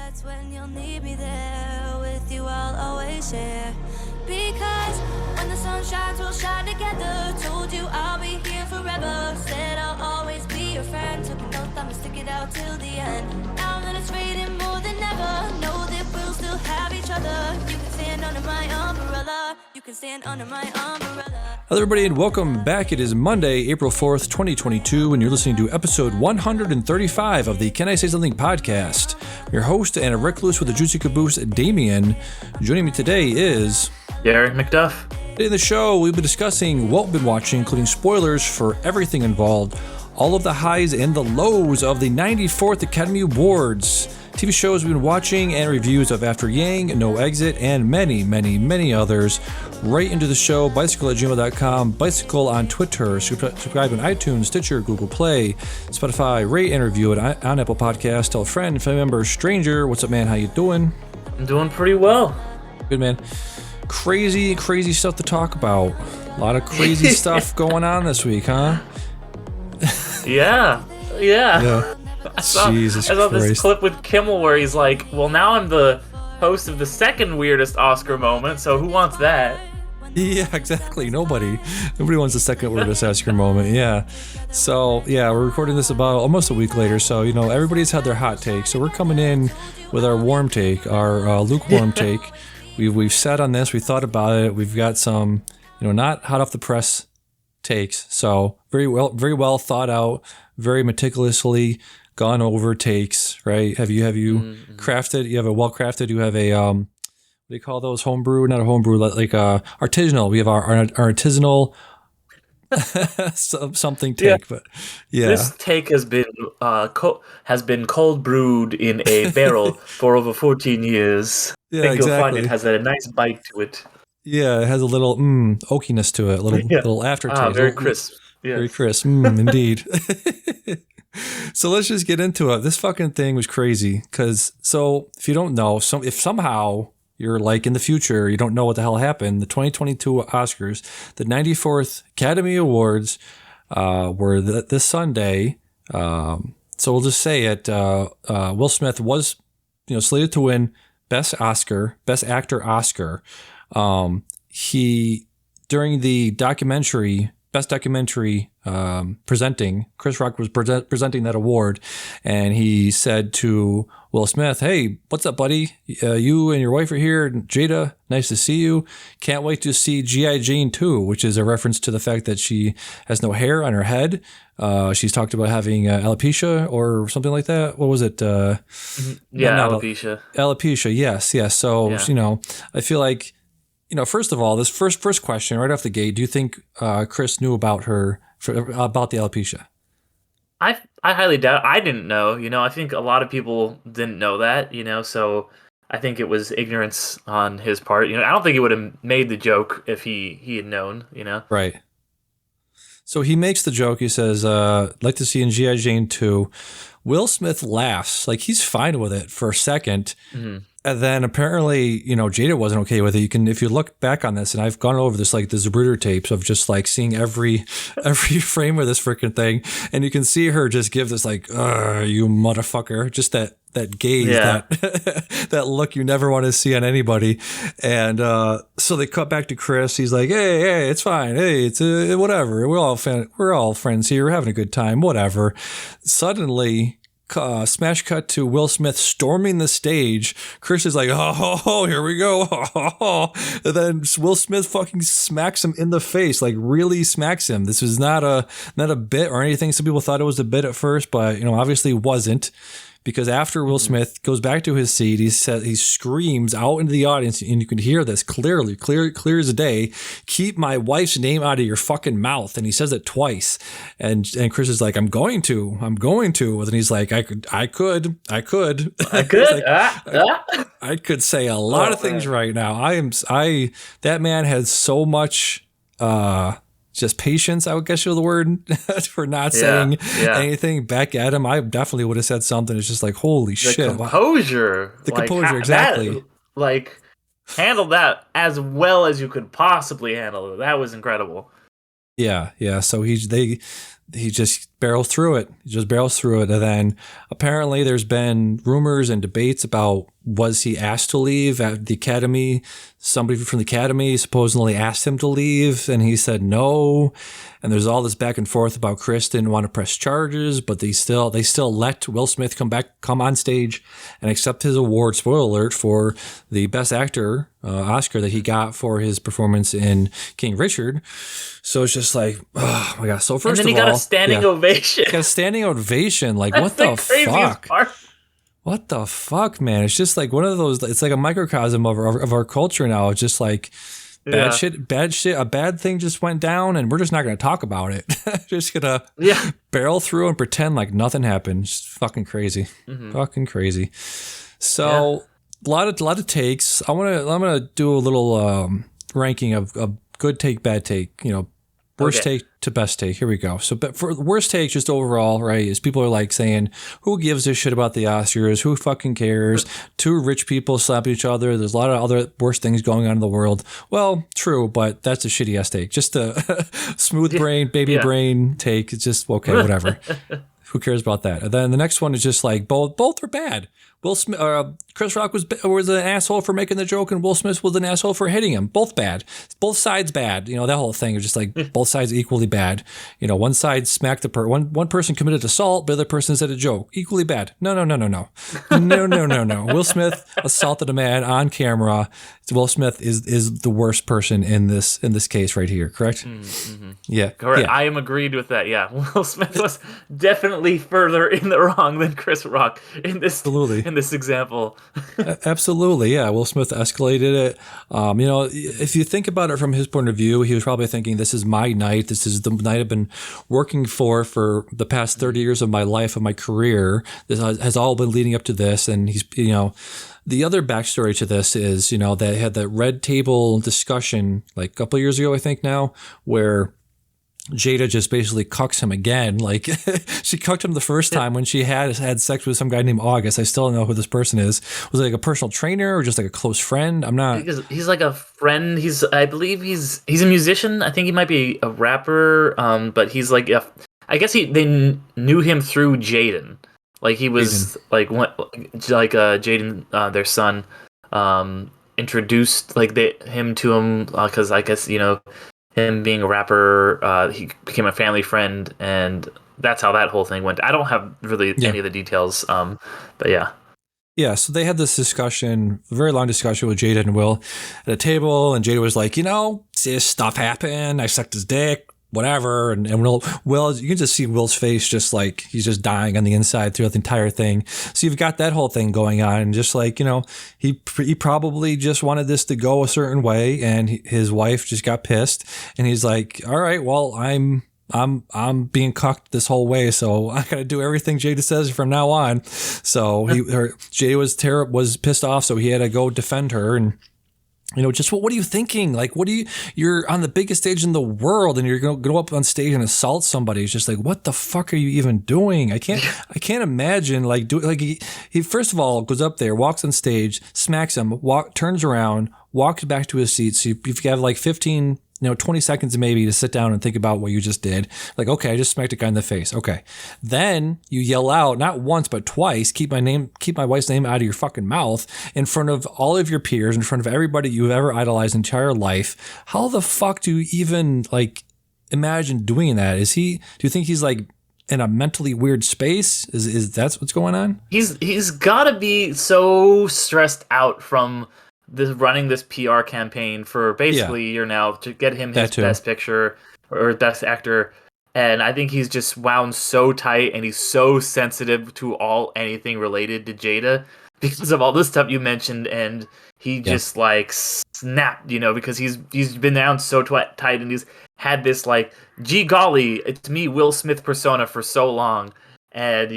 That's when you'll need me there. With you I'll always share. Because when the sun shines, we'll shine together. Told you I'll be here forever. Said I'll always be your friend. Took an oath, I'ma stick it out till the end. Now that it's raining more than ever, know that we'll still have each other. You can stand under my umbrella. You can stand under my umbrella. Hello everybody and welcome back. It is Monday, April 4th, 2022, and you're listening to episode 135 of the Can I Say Something podcast. Your host and a recluse with a juicy caboose, Damian. Joining me today is... Derek McDuff. Today in the show, we'll be discussing what we've been watching, including spoilers for everything involved, all of the highs and the lows of the 94th Academy Awards, TV shows we've been watching, and reviews of After Yang, No Exit, and many, many, many others. Right into the show, bicycle@gmail.com, bicycle on Twitter, subscribe on iTunes, Stitcher, Google Play, Spotify, rate and review it on Apple Podcasts. Tell a friend, family member, stranger. What's up, man? How you doing? I'm doing pretty well. Good, man. Crazy stuff to talk about. A lot of crazy stuff going on this week, huh? Yeah. I saw this clip with Kimmel where he's like, well, now I'm the host of the second weirdest Oscar moment, so who wants that? Yeah, exactly. Nobody wants the second weirdest Oscar moment. Yeah. So, yeah, we're recording this about almost a week later, so, everybody's had their hot take. So we're coming in with our warm take, our lukewarm take. We've sat on this, we thought about it, we've got some, not hot off the press takes. So very well thought out, very meticulously gone over takes, right? Have you crafted? You have a well crafted. You have a what do you call those? Homebrew? Not a homebrew, like artisanal. We have our artisanal something take, but yeah. This take has been cold brewed in a barrel for over 14 years. Yeah, I think exactly. You'll find it has a nice bite to it. Yeah, it has a little oakiness to it, a little aftertaste. Very crisp. Yes. Very crisp, indeed. So let's just get into it. This fucking thing was crazy because, if you don't know, if somehow you're like in the future, you don't know what the hell happened, the 2022 Oscars, the 94th Academy Awards were this Sunday. So we'll just say it. Will Smith was, slated to win Best Actor Oscar. He, during the Best Documentary presenting, Chris Rock was presenting that award, and he said to Will Smith, "Hey, what's up, buddy? You and your wife are here. Jada, nice to see you. Can't wait to see G.I. Jane 2, which is a reference to the fact that she has no hair on her head. She's talked about having alopecia or something like that. What was it? Alopecia. Alopecia, yes. So, yeah. I feel like, first of all, this first question right off the gate, do you think Chris knew about about the alopecia? I highly doubt. I didn't know. I think a lot of people didn't know that. So I think it was ignorance on his part. I don't think he would have made the joke if he had known. Right. So he makes the joke. He says, "Like to see in G.I. Jane 2." Will Smith laughs like he's fine with it for a second. Mm-hmm. And then apparently, Jada wasn't okay with it. If you look back on this, and I've gone over this, like the Zapruder tapes of just like seeing every frame of this freaking thing, and you can see her just give this like, you motherfucker, just that gaze, that look you never want to see on anybody. And so they cut back to Chris. He's like, hey, it's fine. Hey, it's whatever. We're all friends here. We're having a good time. Whatever. Suddenly, smash cut to Will Smith storming the stage. Chris is like, oh, here we go. And then Will Smith fucking smacks him in the face, like really smacks him. This was not a bit or anything. Some people thought it was a bit at first, but obviously wasn't. Because after Will Smith goes back to his seat, he screams out into the audience, and you can hear this clear as a day. "Keep my wife's name out of your fucking mouth." And he says it twice. And Chris is like, I'm going to. And he's like, I could. I could say a lot of things right now. That man has so much, just patience, I would guess you the word, for not saying anything back at him. I definitely would have said something. It's just like, holy shit. Composure. The composure, exactly. Handle that as well as you could possibly handle it. That was incredible. Yeah. So he just barrels through it. He just barrels through it. And then apparently there's been rumors and debates about, was he asked to leave at the Academy? Somebody from the Academy supposedly asked him to leave, and he said no. And there's all this back and forth about Chris didn't want to press charges, but they still let Will Smith come on stage and accept his award, spoiler alert, for the Best Actor Oscar that he got for his performance in King Richard. So it's just like, oh my God. So first of all, and then he got a standing ovation. Got a standing ovation. Like, That's what the fuck? Part. What the fuck, man? It's just like one of those, it's like a microcosm of our culture now. It's just like bad shit. A bad thing just went down and we're just not going to talk about it. Just going to barrel through and pretend like nothing happened. It's fucking crazy. Fucking crazy. So a lot of takes. I'm going to do a little ranking of good take, bad take, worst take to best take. Here we go. So, but for the worst take, just overall, right, is people are like saying, who gives a shit about the Oscars? Who fucking cares? Two rich people slap each other. There's a lot of other worse things going on in the world. Well, true, but that's a shitty ass take. Just a smooth brain, baby brain take. It's just, okay, whatever. Who cares about that? And then the next one is just like both are bad. Will Smith, Chris Rock was an asshole for making the joke, and Will Smith was an asshole for hitting him. Both bad. Both sides bad. That whole thing is just like both sides equally bad. One side smacked one person committed assault, the other person said a joke. Equally bad. No. No. Will Smith assaulted a man on camera. Will Smith is the worst person in this case right here. Correct? Mm-hmm. Yeah. Correct. Yeah. I am agreed with that. Yeah. Will Smith was definitely further in the wrong than Chris Rock in this. Absolutely. In this example. Absolutely, yeah. Will Smith escalated it. If you think about it from his point of view, he was probably thinking, this is my night. This is the night I've been working for the past 30 years of my life, of my career. This has all been leading up to this. And he's, the other backstory to this is, they had that red table discussion like a couple of years ago, I think now, where Jada just basically cucks him again. Like she cucked him the first time when she had sex with some guy named August. I still don't know who this person is. Was it like a personal trainer or just like a close friend? I'm not. He's like a friend. I believe he's a musician. I think he might be a rapper. But he's like I guess they knew him through Jaden. Like he was Jaden, their son, introduced him to him because I guess him being a rapper, he became a family friend, and that's how that whole thing went. I don't have really any of the details, but yeah. Yeah, so they had this discussion, a very long discussion with Jada and Will at a table, and Jada was like, this stuff happened, I sucked his dick, whatever, and Will, you can just see Will's face just like he's just dying on the inside throughout the entire thing. So you've got that whole thing going on, and just like, he probably just wanted this to go a certain way, and his wife just got pissed, and he's like, all right, well, I'm being cucked this whole way, so I gotta do everything Jada says from now on. So Jada was pissed off, so he had to go defend her, and just what are you thinking? Like, you're on the biggest stage in the world and you're going to go up on stage and assault somebody. It's just like, what the fuck are you even doing? I can't imagine he first of all goes up there, walks on stage, smacks him, turns around, walks back to his seat. So you've got like 15, 20 seconds maybe to sit down and think about what you just did. Like, okay, I just smacked a guy in the face. Okay. Then you yell out, not once, but twice, keep my wife's name out of your fucking mouth in front of all of your peers, in front of everybody you've ever idolized in entire life. How the fuck do you even imagine doing that? Do you think he's like in a mentally weird space? Is that's what's going on? He's gotta be so stressed out from running this PR campaign for basically a year now to get him his best picture or best actor, and I think he's just wound so tight and he's so sensitive to anything related to Jada because of all this stuff you mentioned, and he just snapped, because he's been down so tight and he's had this gee golly, it's me, Will Smith persona for so long, and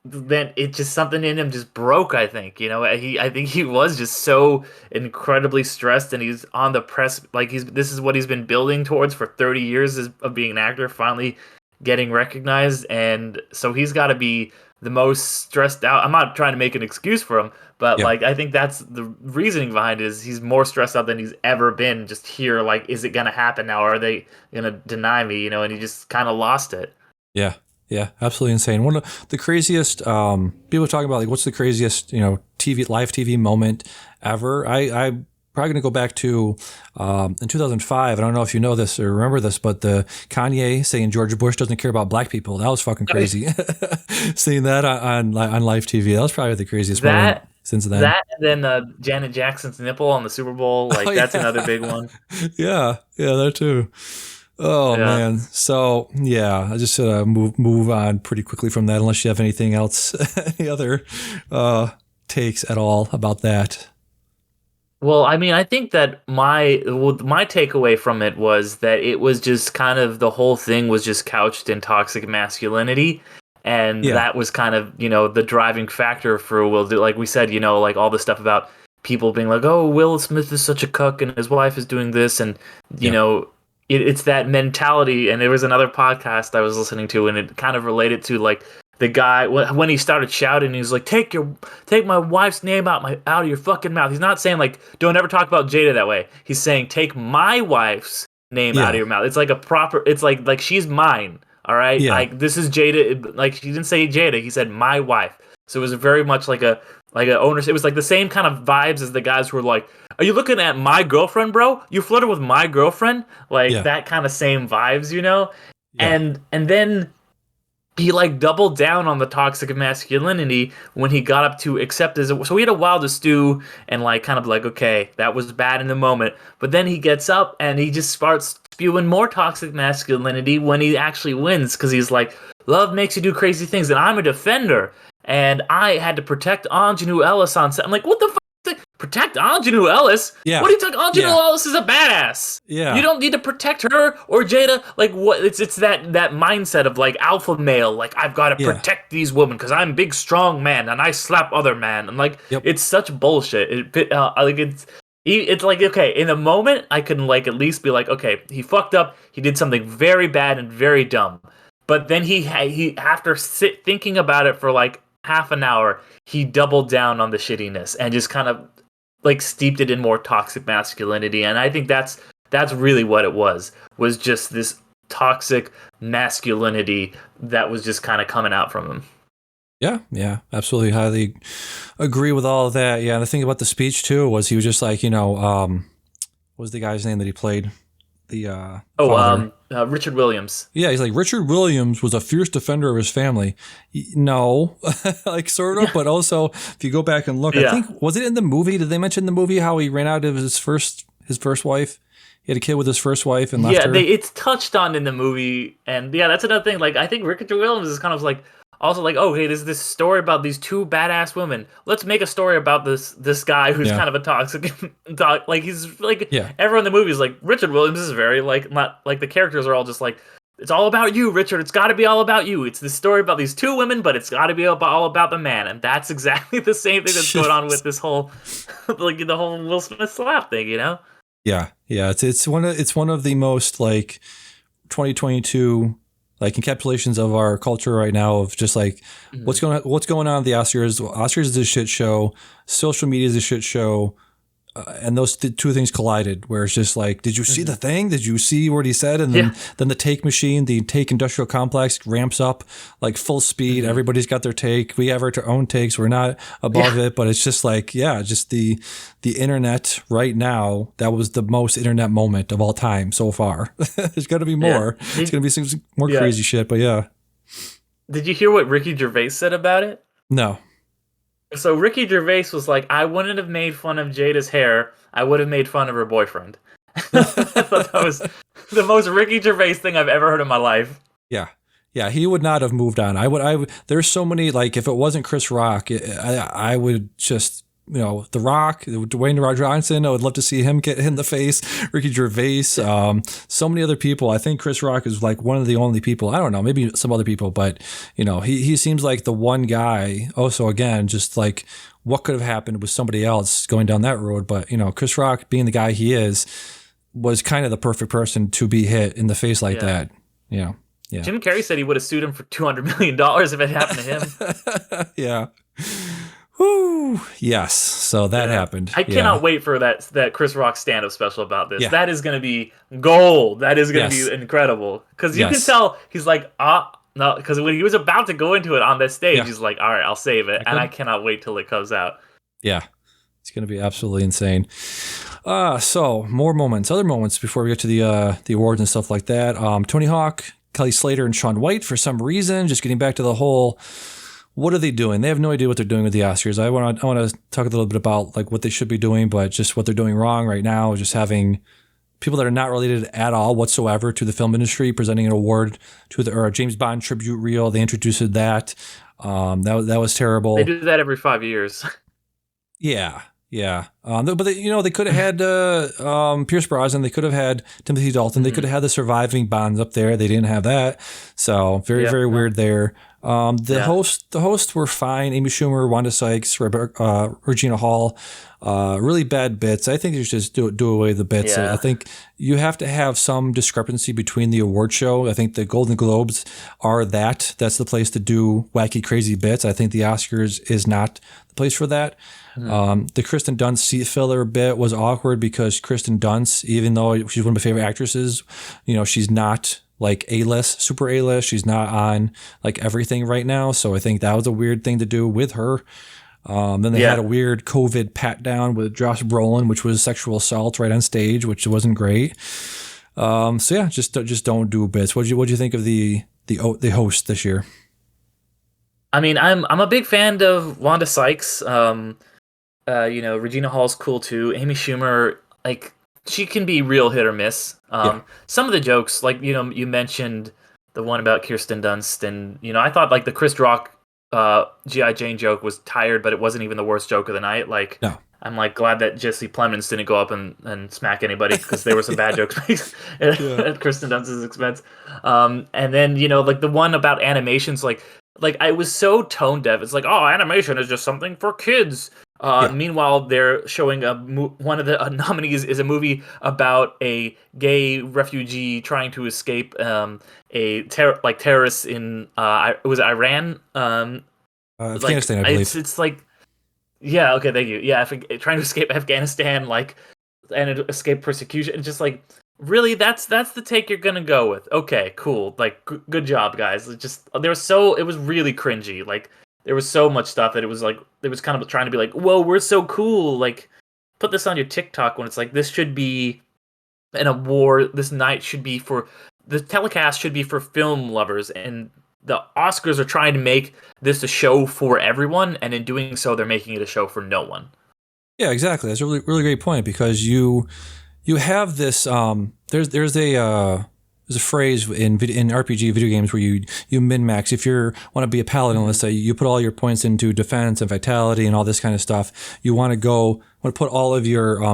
then it just something in him just broke. I think I think he was just so incredibly stressed, and he's on the press this is what he's been building towards for 30 years of being an actor, finally getting recognized, and so he's got to be the most stressed out. I'm not trying to make an excuse for him, but I think that's the reasoning behind it, is he's more stressed out than he's ever been. Just here, is it gonna happen now? Or are they gonna deny me? And he just kind of lost it. Yeah. Yeah. Absolutely insane. One of the craziest, people talking about like, what's the craziest, live TV moment ever? I'm probably going to go back to, in 2005. I don't know if you know this or remember this, but the Kanye saying George Bush doesn't care about black people. That was fucking crazy. Seeing that on live TV. That was probably the craziest moment since then. That and then Janet Jackson's nipple on the Super Bowl, like that's another big one. Yeah, that too. Oh man. So yeah, I just move on pretty quickly from that, unless you have anything else, any other takes at all about that. Well, I mean, I think that my takeaway from it was that it was just kind of the whole thing was just couched in toxic masculinity. And that was kind of, the driving factor for Will. Like we said, like all the stuff about people being like, oh, Will Smith is such a cuck and his wife is doing this. And, it's that mentality. And there was another podcast I was listening to, and it kind of related to like the guy when he started shouting, he's like, take my wife's name out of your fucking mouth. He's not saying like, don't ever talk about Jada that way. He's saying, take my wife's name out of your mouth. It's like it's like she's mine. All right, like this is Jada. Like he didn't say Jada, he said my wife. So it was very much like a ownership. It was like the same kind of vibes as the guys who were like, "Are you looking at my girlfriend, bro? You flirted with my girlfriend?" Like that kind of same vibes, Yeah. And then he like doubled down on the toxic masculinity when he got up to accept his. So he had a while to stew and like kind of like, okay, that was bad in the moment. But then he gets up and he just starts spewing more toxic masculinity when he actually wins, because he's like, love makes you do crazy things, and I'm a defender, and I had to protect Anjanou Ellis on set. I'm like, what the fuck? Protect Anjanou Ellis? Yeah. What do you think? Anjanou Ellis is a badass. Yeah. You don't need to protect her or Jada. Like what? It's that mindset of like alpha male. Like I've got to protect these women because I'm a big strong man and I slap other man. And like it's such bullshit. It's like, okay, in the moment I can like at least be like, okay, he fucked up. He did something very bad and very dumb. But then he after thinking about it for like half an hour, he doubled down on the shittiness and just kind of like steeped it in more toxic masculinity. And I think that's really what it was just this toxic masculinity that was just kind of coming out from him. Yeah, absolutely. Highly agree with all of that. Yeah, and the thing about the speech too was he was just like, what was the guy's name that he played? The Richard Williams. Yeah, he's like, Richard Williams was a fierce defender of his family. No, like sort of, but also if you go back and look, I think, was it in the movie? Did they mention the movie how he ran out of his first wife? He had a kid with his first wife and left her. Yeah, it's touched on in the movie, and that's another thing. Like I think Richard Williams is kind of like also like, oh hey, there's this story about these two badass women. Let's make a story about this guy who's kind of a toxic, like he's like everyone in the movie is like, Richard Williams is very like, not like the characters are all just like, it's all about you, Richard. It's got to be all about you. It's this story about these two women, but it's got to be all about the man. And that's exactly the same thing that's going on with this whole like the whole Will Smith slap thing, Yeah. It's one of the most like 2022 like encapsulations of our culture right now of just like what's going on at the Oscars. Oscars is a shit show. Social media is a shit show. And those two things collided where it's just like, did you see the thing? Did you see what he said? And then the take machine, the take industrial complex ramps up like full speed. Everybody's got their take. We have our own takes. We're not above it, but it's just like, just the internet right now. That was the most internet moment of all time so far. There's got to be more. It's going to be some more crazy shit, but Did you hear what Ricky Gervais said about it? No. So Ricky Gervais was like, I wouldn't have made fun of Jada's hair. I would have made fun of her boyfriend. I thought that was the most Ricky Gervais thing I've ever heard in my life. Yeah, he would not have moved on. I would. There's so many, like, if it wasn't Chris Rock, I would just, The Rock, Dwayne The Rock Johnson, I would love to see him get hit in the face. Ricky Gervais, so many other people. I think Chris Rock is like one of the only people, I don't know, maybe some other people, but, he seems like the one guy. Also, again, just like what could have happened with somebody else going down that road. But, Chris Rock being the guy he is, was kind of the perfect person to be hit in the face like that. Yeah. Jim Carrey said he would have sued him for $200 million if it happened to him. Yeah. Woo. Yes. So that happened. I cannot wait for that Chris Rock stand-up special about this. That is going to be gold. That is going to be incredible. Because you can tell he's like, no, because when he was about to go into it on this stage, Yeah. he's like, all right, I'll save it. And I cannot wait till it comes out. Yeah. It's going to be absolutely insane. So more moments, other moments before we get to the awards and stuff like that. Tony Hawk, Kelly Slater, and Shaun White, for some reason, just getting back to the whole, what are they doing? They have no idea what they're doing with the Oscars. I want to talk a little bit about like what they should be doing, but just what they're doing wrong right now, just having people that are not related at all whatsoever to the film industry presenting an award to the James Bond tribute reel. They introduced that. That was terrible. They do that every 5 years. Yeah. But they could have had Pierce Brosnan. They could have had Timothy Dalton. They could have had the surviving Bonds up there. They didn't have that. So very weird there. The hosts were fine. Amy Schumer, Wanda Sykes, Regina Hall. Really bad bits. I think you should just do away with the bits. Yeah. I think you have to have some discrepancy between the award show. I think the Golden Globes are that's the place to do wacky, crazy bits. I think the Oscars is not the place for that. The Kristen Dunst seat filler bit was awkward because Kristen Dunst, even though she's one of my favorite actresses, she's not like A-list, super A-list. She's not on like everything right now. So I think that was a weird thing to do with her. Then they had a weird COVID pat down with Josh Brolin, which was sexual assault right on stage, which wasn't great. Just don't do bits. What'd you think of the host this year? I mean, I'm a big fan of Wanda Sykes. Regina Hall's cool too. Amy Schumer, like, she can be real hit or miss. Some of the jokes, like, you mentioned the one about Kirsten Dunst, and I thought like the Chris Rock G.I. Jane joke was tired, but it wasn't even the worst joke of the night. Like, no. I'm like glad that Jesse Plemons didn't go up and smack anybody, because there were some bad jokes at Kristen Dunst's expense. And then like the one about animations, like I was so tone deaf. It's like, oh, animation is just something for kids. Meanwhile, they're showing one of the nominees is a movie about a gay refugee trying to escape terrorists in was it Iran? Afghanistan, I believe. It's like, yeah, okay, thank you. Yeah, trying to escape Afghanistan, and escape persecution. It's just like, really, that's the take you're gonna go with? Okay, cool. Like, good job, guys. It was really cringy. Like, there was so much stuff that it was kind of trying to be like, whoa, we're so cool. Like, put this on your TikTok, when it's like, this should be an award. This night should be the telecast should be for film lovers, and the Oscars are trying to make this a show for everyone, and in doing so, they're making it a show for no one. Yeah, exactly. That's a really, really great point, because you have this. There's a phrase in RPG video games where you min-max. If you want to be a paladin, let's say, you put all your points into defense and vitality and all this kind of stuff. You want to put all of your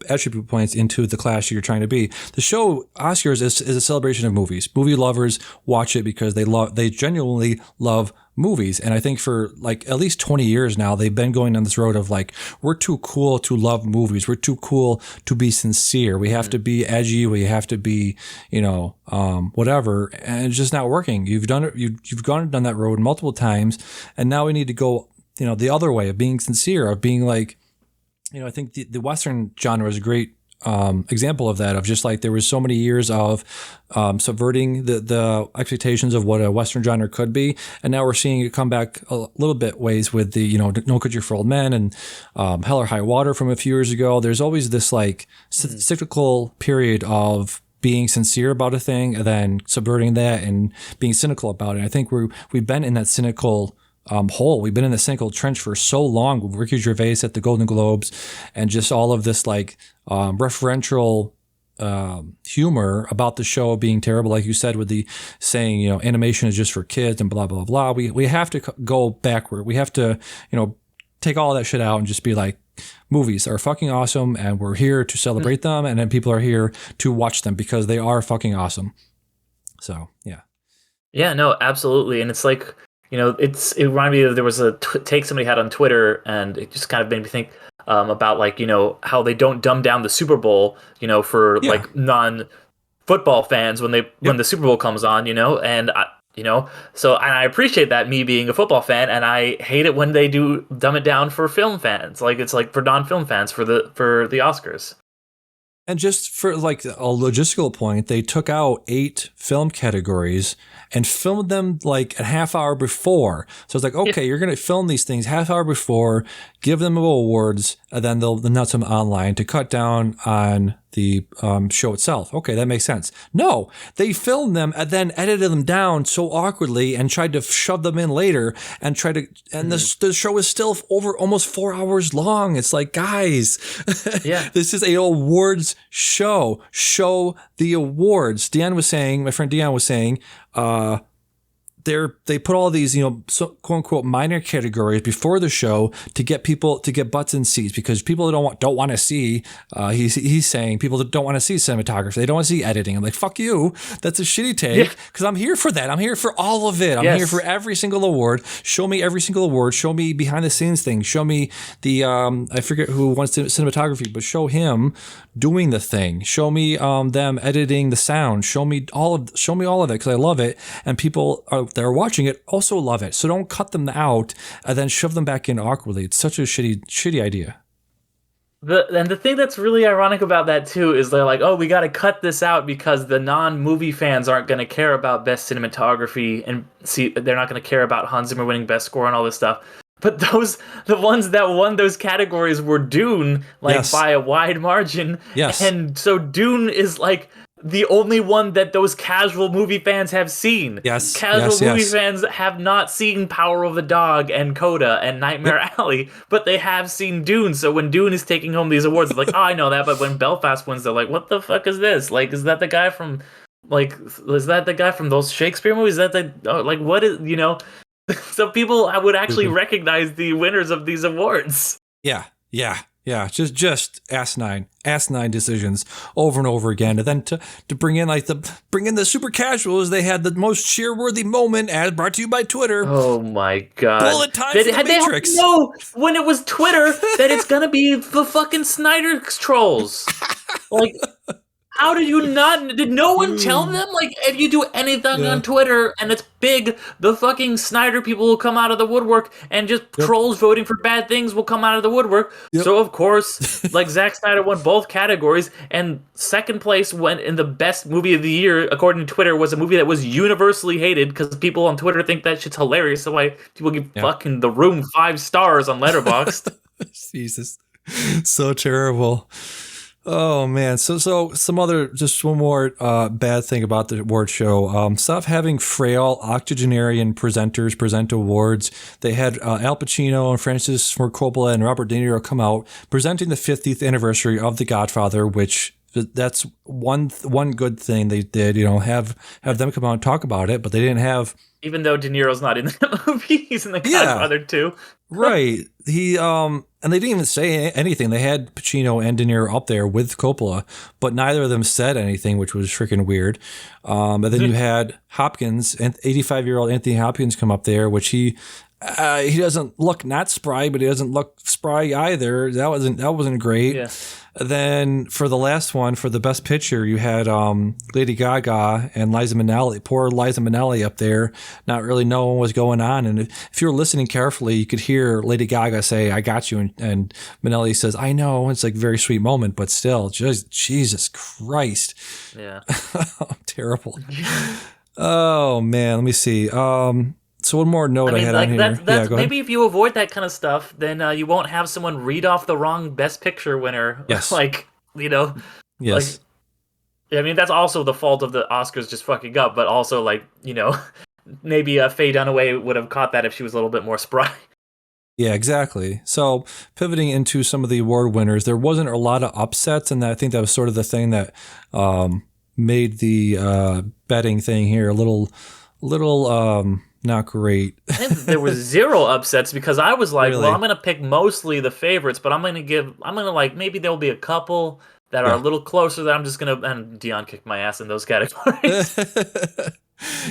attribute points into the class you're trying to be. The show Oscars is a celebration of movies. Movie lovers watch it because they genuinely love movies. And I think for like at least 20 years now, they've been going down this road of like, we're too cool to love movies. We're too cool to be sincere. We have to be edgy. We have to be, whatever. And it's just not working. You've done it. You've gone down that road multiple times. And now we need to go, the other way of being sincere, of being like, I think the Western genre is a great example of that, of just like there was so many years of subverting the expectations of what a Western genre could be, and now we're seeing it come back a little bit ways with the No Country for Old Men and Hell or High Water from a few years ago. There's always this like cyclical period of being sincere about a thing and then subverting that and being cynical about it. I think we've been in that cynical hole. We've been in the cynical trench for so long with Ricky Gervais at the Golden Globes, and just all of this like referential humor about the show being terrible, like you said, with the saying, animation is just for kids and blah blah blah. We have to go backward. We have to take all that shit out and just be like, movies are fucking awesome, and we're here to celebrate them, and then people are here to watch them because they are fucking awesome. So yeah, no, absolutely. And it's like, it reminded me of, there was a take somebody had on Twitter, and it just kind of made me think about like, how they don't dumb down the Super Bowl, for like non-football fans when the Super Bowl comes on, and so, and I appreciate that, me being a football fan, and I hate it when they do dumb it down for film fans. Like, it's like for non-film fans for the Oscars. And just for like a logistical point, they took out 8 film categories and filmed them like a half hour before. So it's like, okay, you're going to film these things half hour before, give them awards, and then they'll announce them online to cut down on the show itself. Okay, that makes sense. No, they filmed them and then edited them down so awkwardly and tried to shove them in later and the show is still over almost 4 hours long. It's like, guys, this is a awards show. Show the awards. My friend Dion was saying, they put all these, quote unquote minor categories before the show to get people to get butts in seats because people don't want to see. He's saying people that don't want to see cinematography, they don't want to see editing. I'm like, fuck you. That's a shitty take because I'm here for that. I'm here for all of it. I'm here for every single award. Show me every single award. Show me behind the scenes things. Show me the I forget who wants cinematography, but show him doing the thing. Show me them editing the sound. Show me all of it because I love it, and people that are watching it also love it. So don't cut them out and then shove them back in awkwardly. It's such a shitty idea. And the thing that's really ironic about that too is they're like, oh, we got to cut this out because the non-movie fans aren't going to care about best cinematography and they're not going to care about Hans Zimmer winning best score and all this stuff. But the ones that won those categories were Dune, by a wide margin. Yes. And so Dune is like the only one that those casual movie fans have seen. Yes. Casual movie fans have not seen Power of the Dog and Coda and Nightmare Alley, but they have seen Dune. So when Dune is taking home these awards, it's like, oh, I know that. But when Belfast wins, they're like, what the fuck is this? Like, is that the guy from those Shakespeare movies? Is that what is, So people would actually recognize the winners of these awards. Yeah. Just asinine decisions over and over again. And then to bring in the super casuals, they had the most cheer-worthy moment as brought to you by Twitter. Oh my god! Bullet time for the Matrix. No, when it was Twitter, that it's gonna be the fucking Snyder trolls. Like, how did you not? Did no one tell them? Like, if you do anything on Twitter and it's big, the fucking Snyder people will come out of the woodwork, and just trolls voting for bad things will come out of the woodwork. So of course, Zack Snyder won both categories, and second place went in the best movie of the year, according to Twitter, was a movie that was universally hated because people on Twitter think that shit's hilarious. So why people give fucking The Room 5 stars on Letterboxd? Jesus, so terrible. Oh man, so some other, just one more bad thing about the award show. Stop having frail octogenarian presenters present awards. They had Al Pacino and Francis Ford Coppola and Robert De Niro come out presenting the 50th anniversary of The Godfather, which that's one good thing they did. Have them come out and talk about it, but they didn't have. Even though De Niro's not in the movie, he's in The Godfather too. Right. And they didn't even say anything. They had Pacino and De Niro up there with Coppola, but neither of them said anything, which was freaking weird. And then you had Hopkins, and 85-year-old Anthony Hopkins, come up there, which he doesn't look not spry, but he doesn't look spry either. That wasn't great. Yeah. Then for the last one, for the best picture, you had Lady Gaga and Liza Minnelli, poor Liza Minnelli up there, not really knowing what's going on. And if you were listening carefully, you could hear Lady Gaga say, "I got you," and Minnelli says, "I know." It's like a very sweet moment, but still, just Jesus Christ. Yeah. Terrible. Oh man, let me see. So one more note I had on here. That's maybe if you avoid that kind of stuff, then you won't have someone read off the wrong Best Picture winner. Yes. Yes. I mean, that's also the fault of the Oscars just fucking up, but also maybe Faye Dunaway would have caught that if she was a little bit more spry. Yeah, exactly. So pivoting into some of the award winners, there wasn't a lot of upsets, and I think that was sort of the thing that made the betting thing here a little not great. There was zero upsets because I was like, well, I'm going to pick mostly the favorites, but maybe there'll be a couple that are a little closer that I'm just going to, and Dion kicked my ass in those categories.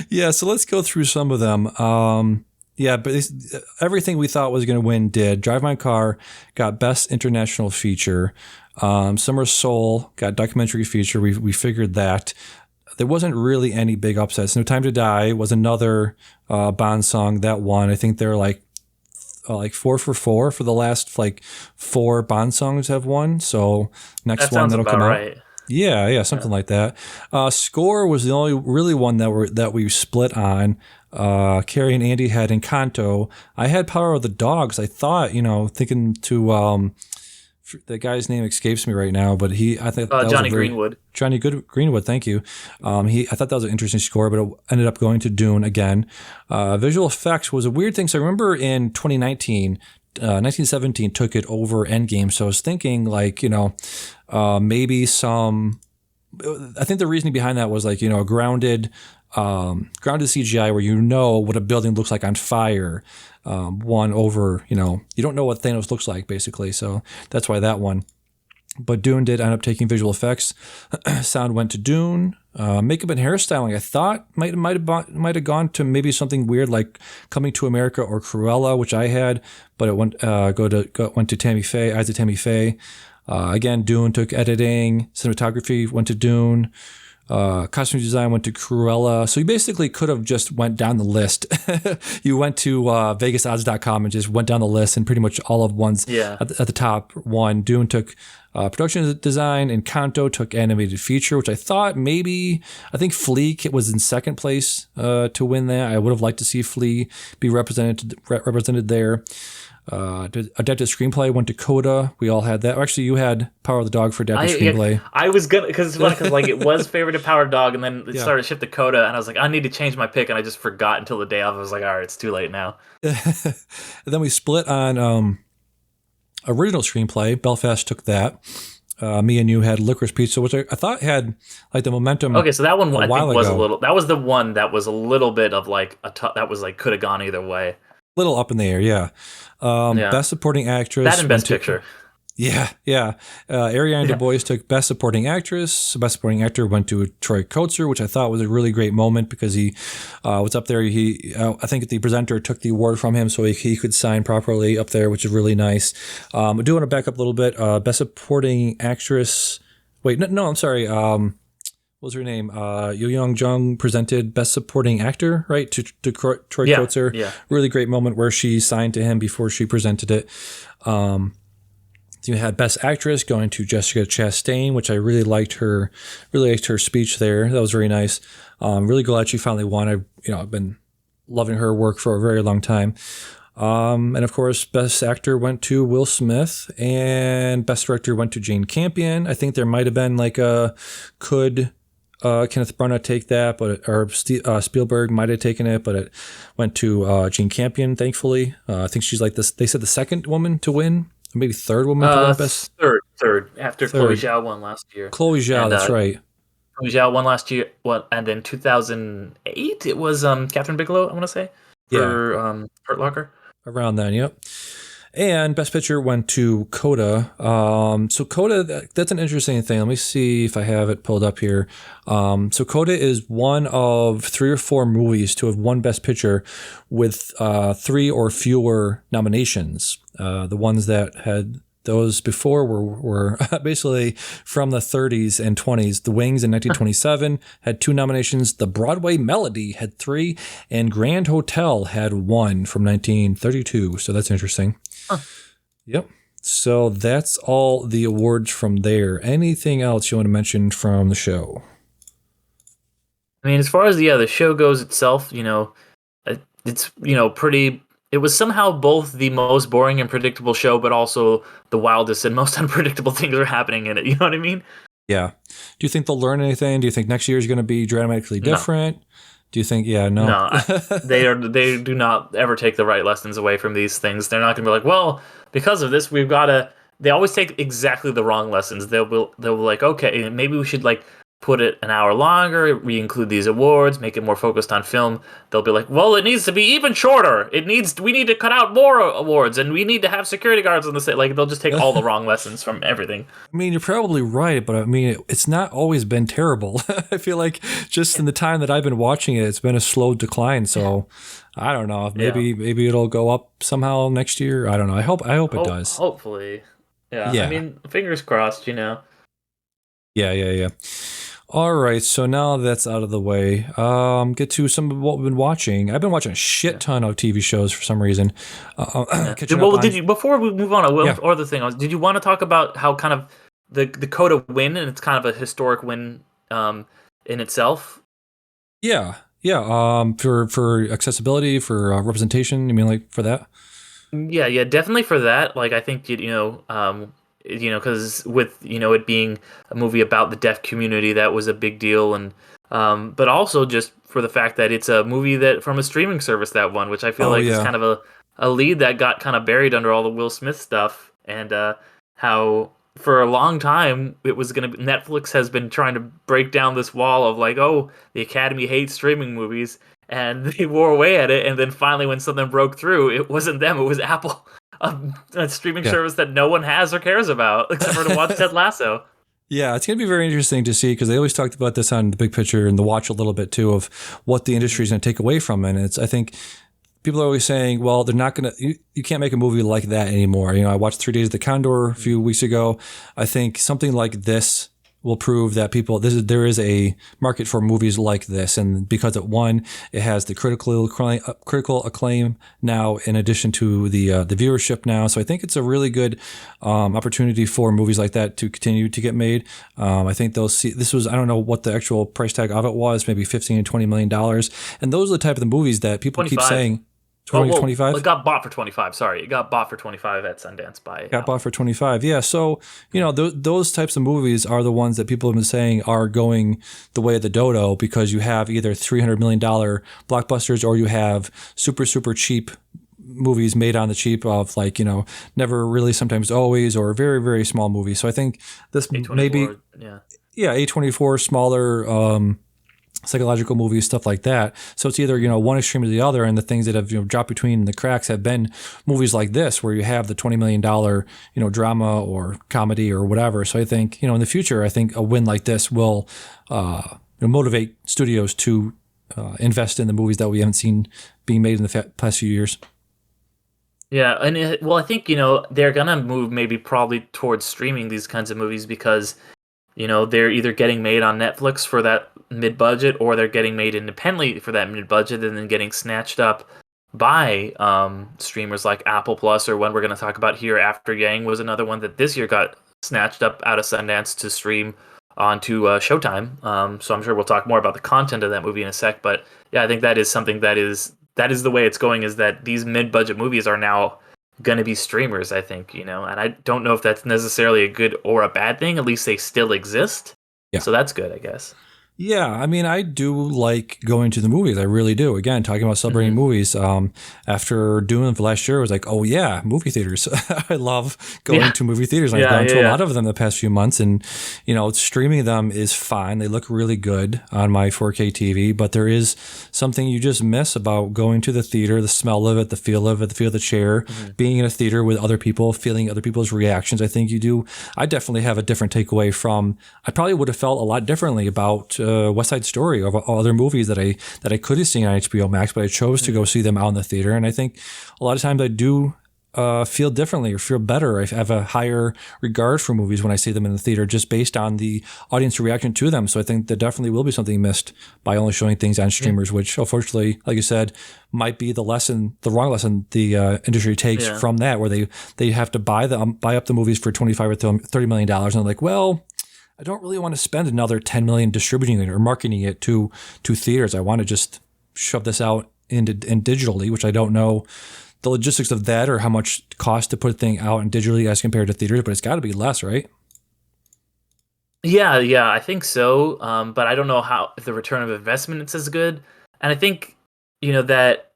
Yeah, so let's go through some of them. But everything we thought was going to win did. Drive My Car got Best International Feature. Summer Soul got Documentary Feature. We figured that. There wasn't really any big upsets. No Time to Die was another Bond song that won. I think they're like like 4 for the last like 4 Bond songs have won. So next That one sounds that'll about come out. right. Yeah, something like that. Score was the only really one that we split on. Carrie and Andy had Encanto. I had Power of the Dogs. I thought, thinking to the guy's name escapes me right now, but I think that Johnny was a very, Greenwood. Johnny Greenwood, thank you. I thought that was an interesting score, but it ended up going to Dune again. Visual effects was a weird thing. So I remember in 2019. 1917 took it over Endgame, so I was thinking like maybe some. I think the reasoning behind that was like a grounded CGI where what a building looks like on fire, won over you don't know what Thanos looks like basically, so that's why that one. But Dune did end up taking visual effects. Sound went to Dune. Makeup and hairstyling, I thought might have gone to maybe something weird like Coming to America or Cruella, which I had, but it went to Tammy Faye. Isaac Tammy Faye. Again, Dune took editing. Cinematography went to Dune. Costume design went to Cruella. So you basically could have just went down the list. You went to vegasodds.com and just went down the list, and pretty much all of ones at the top one. Dune took production design, and Encanto took animated feature, which I think Flea was in second place to win that. I would have liked to see Flea be represented there. Adapted screenplay went to Coda. We all had that. Actually, you had Power of the Dog for adapted screenplay. I was gonna because like it was favored to Power Dog, and then it started to shift to Coda, and I was like, I need to change my pick, and I just forgot until the day of. I was like, all right, it's too late now. And then we split on original screenplay. Belfast took that. Me and you had Licorice Pizza, which I thought had like the momentum. Okay, so that one I think was ago. a little. That was the one that was a little bit of like that was like could have gone either way. Little up in the air, yeah. Best Supporting Actress. That and Best Picture. Yeah. Ariana DeBose took Best Supporting Actress. Best Supporting Actor went to Troy Kotsur, which I thought was a really great moment because he was up there. I think the presenter took the award from him so he could sign properly up there, which is really nice. I do want to back up a little bit. Best Supporting Actress. Wait, no, I'm sorry. What was her name? Yo Young Jung presented Best Supporting Actor, right, to Troy Kotsur. Yeah. Really great moment where she signed to him before she presented it. You had Best Actress going to Jessica Chastain, which I really liked her speech there. That was very nice. Really glad she finally won. I've been loving her work for a very long time. And of course, Best Actor went to Will Smith, and Best Director went to Jane Campion. I think there might have been like Kenneth Branagh take that, or Spielberg might have taken it, but it went to Jane Campion, thankfully. I think she's like this. They said the second woman to win, maybe third woman to win best. Third after Chloe Zhao won last year. Chloe Zhao, that's right. Chloe Zhao won last year. And then 2008 it was Catherine Bigelow. I want to say for Hurt Locker. Around then, yep. And Best Picture went to Coda. So Coda, that's an interesting thing. Let me see if I have it pulled up here. So Coda is one of 3 or 4 movies to have won Best Picture with 3 or fewer nominations. The ones that had those before were basically from the 30s and 20s. The Wings in 1927 had 2 nominations. The Broadway Melody had 3, and Grand Hotel had 1 from 1932. So that's interesting. Huh. Yep. So that's all the awards from there. Anything else you want to mention from the show? I mean, as far as the show goes itself, it's pretty. It was somehow both the most boring and predictable show, but also the wildest and most unpredictable things are happening in it. You know what I mean? Yeah. Do you think they'll learn anything? Do you think next year is going to be dramatically different? No. Do you think? Yeah, no. No, they do not ever take the right lessons away from these things. They're not going to be like, well, because of this, we've got to. They always take exactly the wrong lessons. They'll be like, okay, maybe we should like put it an hour longer, re-include these awards, make it more focused on film. They'll be like, well, it needs to be even shorter. We need to cut out more awards, and we need to have security guards on the set. Like, they'll just take all the wrong lessons from everything. I mean, you're probably right, but I mean, it's not always been terrible. I feel like just in the time that I've been watching it, it's been a slow decline. So I don't know. Maybe it'll go up somehow next year. I don't know. I hope it does. Hopefully. Yeah. I mean, fingers crossed, Yeah. All right, so now that's out of the way, get to some of what we've been watching. I've been watching a shit ton of TV shows for some reason. Yeah. Catching up on, Did you before we move on? yeah, Or the thing was, did you want to talk about how kind of the Coda win, and it's kind of a historic win in itself? yeah, yeah. For accessibility, for representation. You mean like for that? Yeah, yeah, definitely for that. Like, I think because with it being a movie about the deaf community, that was a big deal, and but also just for the fact that it's a movie that from a streaming service that won, which I feel Oh like is yeah, kind of a lead that got kind of buried under all the Will Smith stuff, and how for a long time it was gonna be Netflix has been trying to break down this wall of like, oh, the Academy hates streaming movies, and they wore away at it, and then finally when something broke through, it wasn't them, it was Apple, a streaming yeah. service that no one has or cares about except for to watch Ted Lasso. Yeah, it's going to be very interesting to see because they always talked about this on the big picture and the watch a little bit too of what the industry is going to take away from it. And it's, I think people are always saying, well, they're not going to, you can't make a movie like that anymore. I watched 3 Days of the Condor a few weeks ago. I think something like this will prove that there is a market for movies like this. And because it has the critical acclaim now in addition to the viewership now. So I think it's a really good opportunity for movies like that to continue to get made. I think they'll see, I don't know what the actual price tag of it was, maybe 15 and $20 million. And those are the type of the movies that people keep 25. saying, Well, 25? it got bought for 25. Sorry, it got bought for 25 at Sundance by Got bought for 25. Yeah. So, those types of movies are the ones that people have been saying are going the way of the dodo because you have either $300 million blockbusters or you have super, super cheap movies made on the cheap of like, never really, sometimes always, or very, very small movies. So I think this maybe, yeah, A24, smaller, psychological movies, stuff like that. So it's either, one extreme or the other. And the things that have, dropped between the cracks have been movies like this, where you have the $20 million, drama or comedy or whatever. So I think, in the future, I think a win like this will motivate studios to invest in the movies that we haven't seen being made in the past few years. Yeah, and I think they're gonna move maybe probably towards streaming these kinds of movies because they're either getting made on Netflix for that mid-budget or they're getting made independently for that mid-budget and then getting snatched up by streamers like Apple Plus, or one we're going to talk about here, After Yang was another one that this year got snatched up out of Sundance to stream onto Showtime. So I'm sure we'll talk more about the content of that movie in a sec, but yeah, I think that is something that is the way it's going, is that these mid-budget movies are now going to be streamers, I think, and I don't know if that's necessarily a good or a bad thing. At least they still exist. Yeah. So that's good, I guess. Yeah, I mean, I do like going to the movies. I really do. Again, talking about celebrating movies. After doing it for last year, I was like, oh yeah, movie theaters. I love going to movie theaters. I've gone to a lot of them the past few months, and streaming them is fine. They look really good on my 4K TV, but there is something you just miss about going to the theater: the smell of it, the feel of it, the feel of the chair, being in a theater with other people, feeling other people's reactions. I think you do. I definitely have a different takeaway from. I probably would have felt a lot differently about West Side Story or other movies that I could have seen on HBO Max, but I chose to go see them out in the theater. And I think a lot of times I do feel differently or feel better. I have a higher regard for movies when I see them in the theater, just based on the audience reaction to them. So I think there definitely will be something missed by only showing things on streamers, which unfortunately, like you said, might be the wrong lesson the industry takes from that, where they have to buy up the movies for $25 or $30 million, and they're like, well, I don't really want to spend another $10 million distributing it or marketing it to theaters. I want to just shove this out in digitally, which I don't know the logistics of that or how much it costs to put a thing out in digitally as compared to theaters, but it's got to be less, right? Yeah, I think so. But I don't know if the return of investment is as good. And I think that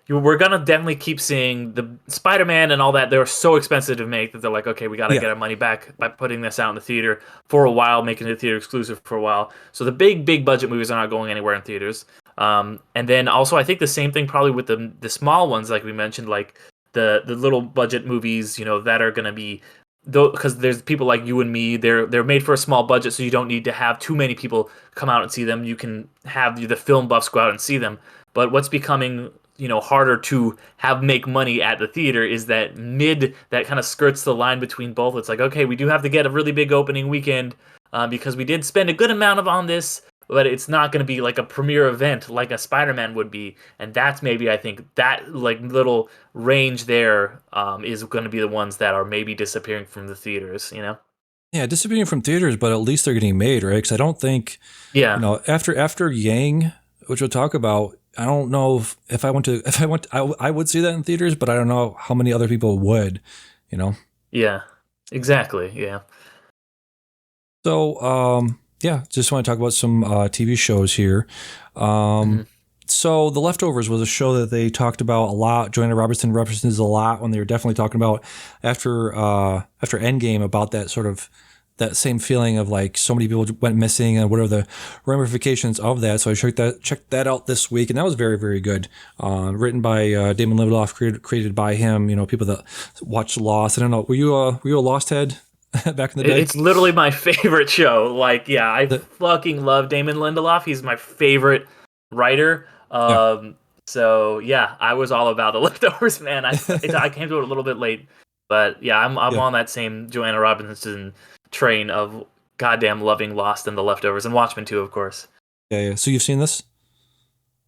we're gonna definitely keep seeing the Spider-Man and all that. They're so expensive to make that they're like, okay, we gotta get our money back by putting this out in the theater for a while, making it theater exclusive for a while. So the big budget movies are not going anywhere in theaters. And then also I think the same thing probably with the small ones, like we mentioned, like the little budget movies, that are gonna be, because there's people like you and me, they're made for a small budget, so you don't need to have too many people come out and see them. You can have the film buffs go out and see them. But what's becoming harder to make money at the theater is that kind of skirts the line between both. It's like, okay, we do have to get a really big opening weekend, because we did spend a good amount on this, but it's not going to be like a premiere event like a Spider-Man would be, and that's maybe, I think, that like little range there is going to be the ones that are maybe disappearing from the theaters, you know? Yeah, disappearing from theaters, but at least they're getting made, right? Because I don't think, Yeah. after Yang, which we'll talk about, I don't know if I I would see that in theaters, but I don't know how many other people would, you know? Yeah. Exactly. Yeah. So, yeah, just want to talk about some TV shows here. So, The Leftovers was a show that they talked about a lot. Joanna Robertson references a lot when they were definitely talking about after Endgame, about that sort of that same feeling of like so many people went missing and what are the ramifications of that. So I checked that out this week, and that was very, very good. Written by Damon Lindelof, created by him. You know, people that watch Lost. I don't know. Were you a Lost head back in the day? It's literally my favorite show. Like, yeah, I fucking love Damon Lindelof. He's my favorite writer. So yeah, I was all about The Leftovers, man. I came to it a little bit late, but yeah, I'm on that same Joanna Robinson train of goddamn loving Lost and The Leftovers, and Watchmen too, of course. Yeah. So you've seen this?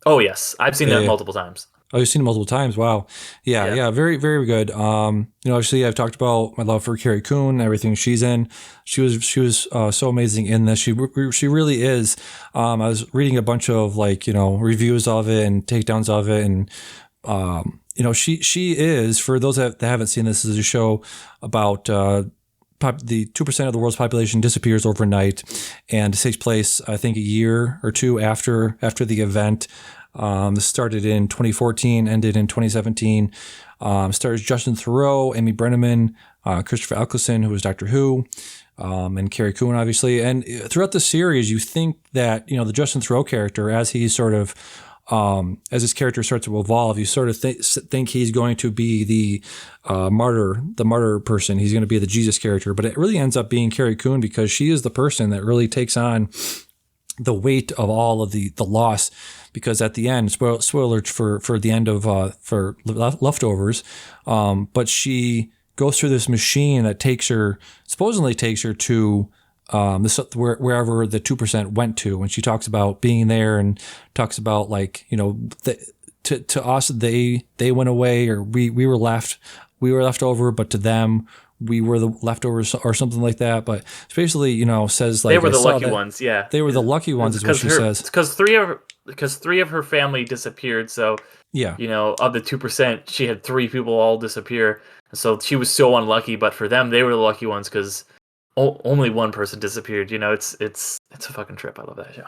Oh yes, I've seen that multiple times. Oh, you've seen it multiple times. Wow. Yeah. Very, very good. You know, obviously I've talked about my love for Carrie Coon, everything she's in. She was so amazing in this. She really is. I was reading a bunch of like, you know, reviews of it and takedowns of it. And, you know, she is, for those that haven't seen this, is a show about, the 2% of the world's population disappears overnight, and it takes place, I think, a year or two after the event. This started in 2014, ended in 2017. Stars Justin Theroux, Amy Brenneman, Christopher Eccleston, who was Doctor Who, and Carrie Coon, obviously. And throughout the series, you think that, you know, the Justin Theroux character, as he sort of as his character starts to evolve, you sort of think he's going to be the martyr person. He's going to be the Jesus character, but it really ends up being Carrie Coon, because she is the person that really takes on the weight of all of the loss. Because at the end, spoiler for the end of for Leftovers, but she goes through this machine that supposedly takes her to wherever the 2% went to. When she talks about being there and talks about, like, you know, to us they went away, or we were left over, but to them we were the leftovers, or something like that. But it's basically, you know, says like they were the lucky ones. Yeah, they were the lucky ones, is what she says. It's because three of her family disappeared. So yeah, you know, of the 2%, she had 3 people all disappear. So she was so unlucky. But for them, they were the lucky ones, because only one person disappeared. You know, it's a fucking trip. I love that show.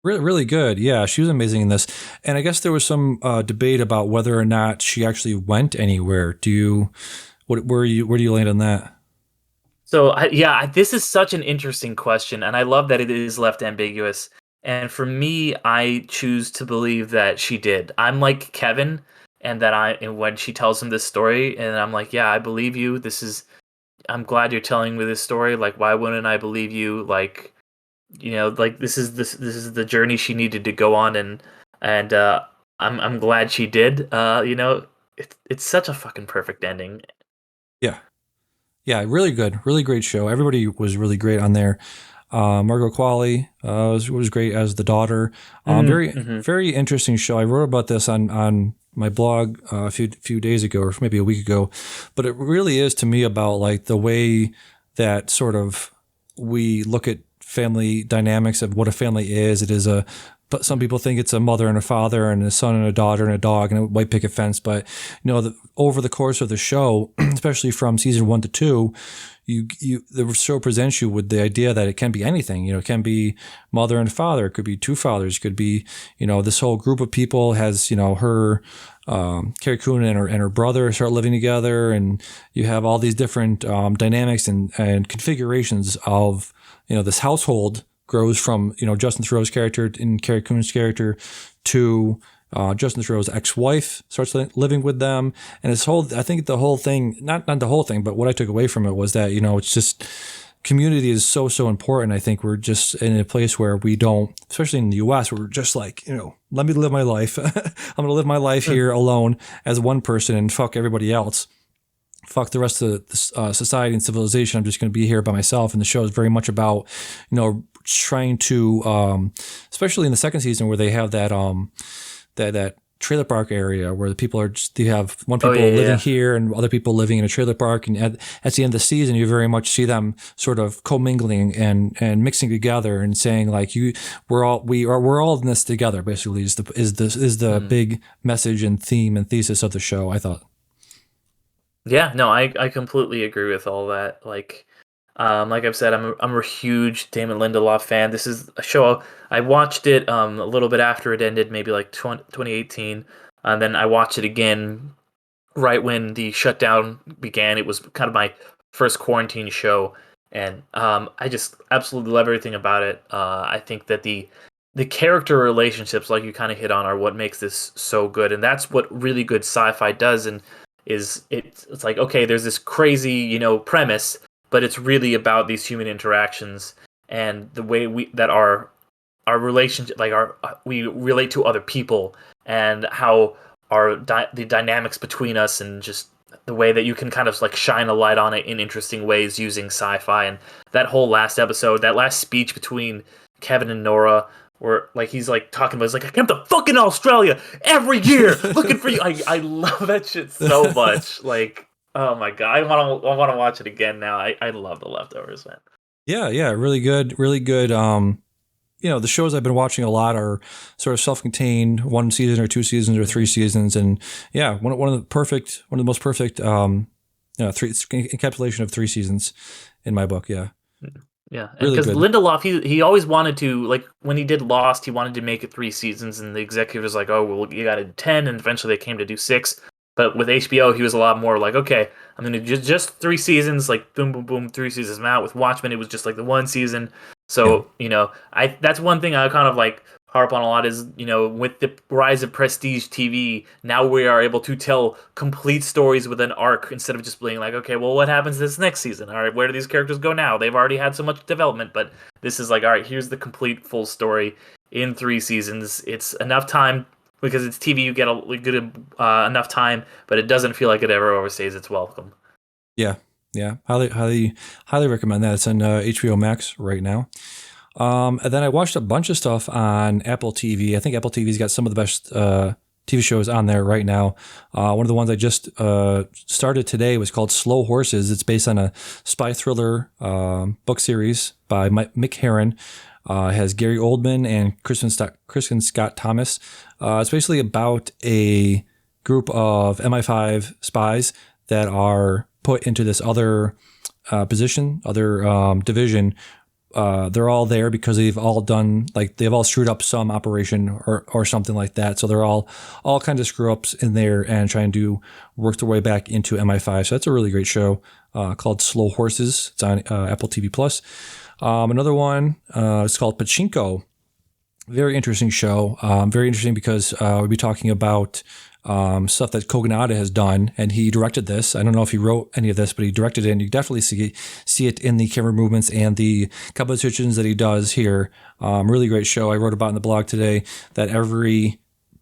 Really, really good. Yeah, she was amazing in this. And I guess there was some debate about whether or not she actually went anywhere. Where do you land on that? So this is such an interesting question, and I love that it is left ambiguous. And for me, I choose to believe that she did. I'm like Kevin, and when she tells him this story, and I'm like, yeah, I believe you. I'm glad you're telling me this story. Like, why wouldn't I believe you? Like, you know, like this is the journey she needed to go on, and I'm glad she did. You know, it's such a fucking perfect ending. Yeah, really good, really great show. Everybody was really great on there. Margot Qualley was great as the daughter. Very interesting show. I wrote about this on my blog a few days ago, or maybe a week ago. But it really is, to me, about like the way that sort of we look at family dynamics of what a family is. It is but some people think it's a mother and a father and a son and a daughter and a dog and a white picket fence. But, you know, over the course of the show, especially from season 1 to 2, the show presents you with the idea that it can be anything. You know, it can be mother and father. It could be 2 fathers. It could be, you know, this whole group of people has, you know, her, Carrie Coon and her brother start living together, and you have all these different dynamics and configurations of, you know, this household grows from, you know, Justin Theroux's character and Carrie Coon's character to Justin Theroux's ex-wife starts living with them. And I think the whole thing, not the whole thing, but what I took away from it was that, you know, it's just, community is so important. I think we're just in a place where we don't, especially in the US, we're just like, you know, let me live my life. I'm going to live my life here alone as one person and fuck everybody else. fuck the rest of the, society and civilization. I'm just going to be here by myself. And the show is very much about, trying to, especially in the second season where they have that that trailer park area where the people are just, you have one people living here and other people living in a trailer park, and at the end of the season you very much see them sort of commingling and mixing together and saying like we're all in this together, basically is the big message and theme and thesis of the show, I thought. Yeah, no, I completely agree with all that. Like I've said, I'm a huge Damon Lindelof fan. This is a show I watched it a little bit after it ended, maybe like 2018, and then I watched it again right when the shutdown began. It was kind of my first quarantine show, and I just absolutely love everything about it. I think that the character relationships, like you kind of hit on, are what makes this so good, and that's what really good sci-fi does. And it's like, okay, there's this crazy premise, but it's really about these human interactions and the way that our relationship, like we relate to other people, and how the dynamics between us, and just the way that you can kind of like shine a light on it in interesting ways using sci-fi. And that whole last episode, that last speech between Kevin and Nora, where like he's like talking about, he's like, I came to fucking Australia every year looking for you. I love that shit so much. Like, oh my god, I want to watch it again now. I love The Leftovers, man. Yeah, really good. The shows I've been watching a lot are sort of self-contained, one season or two seasons or three seasons, and one of the most perfect encapsulation of three seasons in my book. Yeah. Yeah, really because Lindelof, he always wanted to, like when he did Lost, he wanted to make it 3 seasons, and the executive was like, oh well, you got to do 10, and eventually they came to do 6. But with HBO, he was a lot more like, okay, I'm gonna do just 3 seasons, like boom, boom, boom, 3 seasons out. With Watchmen, it was just like the 1 season. So that's one thing I kind of like harp on a lot is, with the rise of prestige TV, now we are able to tell complete stories with an arc instead of just being like, okay, well, what happens this next season? All right, where do these characters go now? They've already had so much development, but this is like, all right, here's the complete full story in 3 seasons. It's enough time because it's TV. You get a good enough time, but it doesn't feel like it ever overstays its welcome. Yeah, highly recommend that. It's on HBO Max right now. And then I watched a bunch of stuff on Apple TV. I think Apple TV's got some of the best TV shows on there right now. One of the ones I just started today was called Slow Horses. It's based on a spy thriller book series by Mick Herron. It has Gary Oldman and Kristen Scott Thomas. It's basically about a group of MI5 spies that are put into this other division. They're all there because they've all screwed up some operation or something like that. So they're all kinds of screw ups in there and trying to work their way back into MI5. So that's a really great show called Slow Horses. It's on Apple TV Plus. Another one is called Pachinko. Very interesting show. Very interesting because we'll be talking about stuff that Kogonada has done, and he directed this. I don't know if he wrote any of this, but he directed it, and you definitely see it in the camera movements and the compositions that he does here. Really great show. I wrote about in the blog today that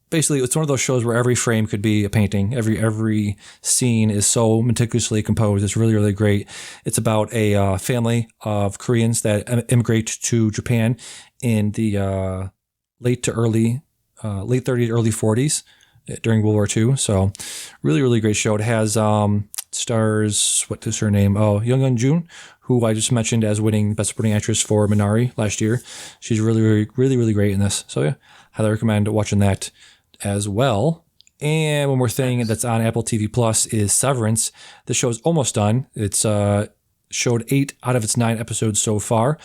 basically it's one of those shows where every frame could be a painting. Every scene is so meticulously composed. It's really, really great. It's about a family of Koreans that immigrate to Japan in the late 30s, early 40s. During World War II. So really, really great show. It has stars, what is her name? Oh, Young Eun-jun, who I just mentioned as winning Best Supporting Actress for Minari last year. She's really, really, really, really great in this. So yeah, highly recommend watching that as well. And one more thing that's on Apple TV Plus is Severance. The show's almost done. It's showed 8 out of its 9 episodes so far.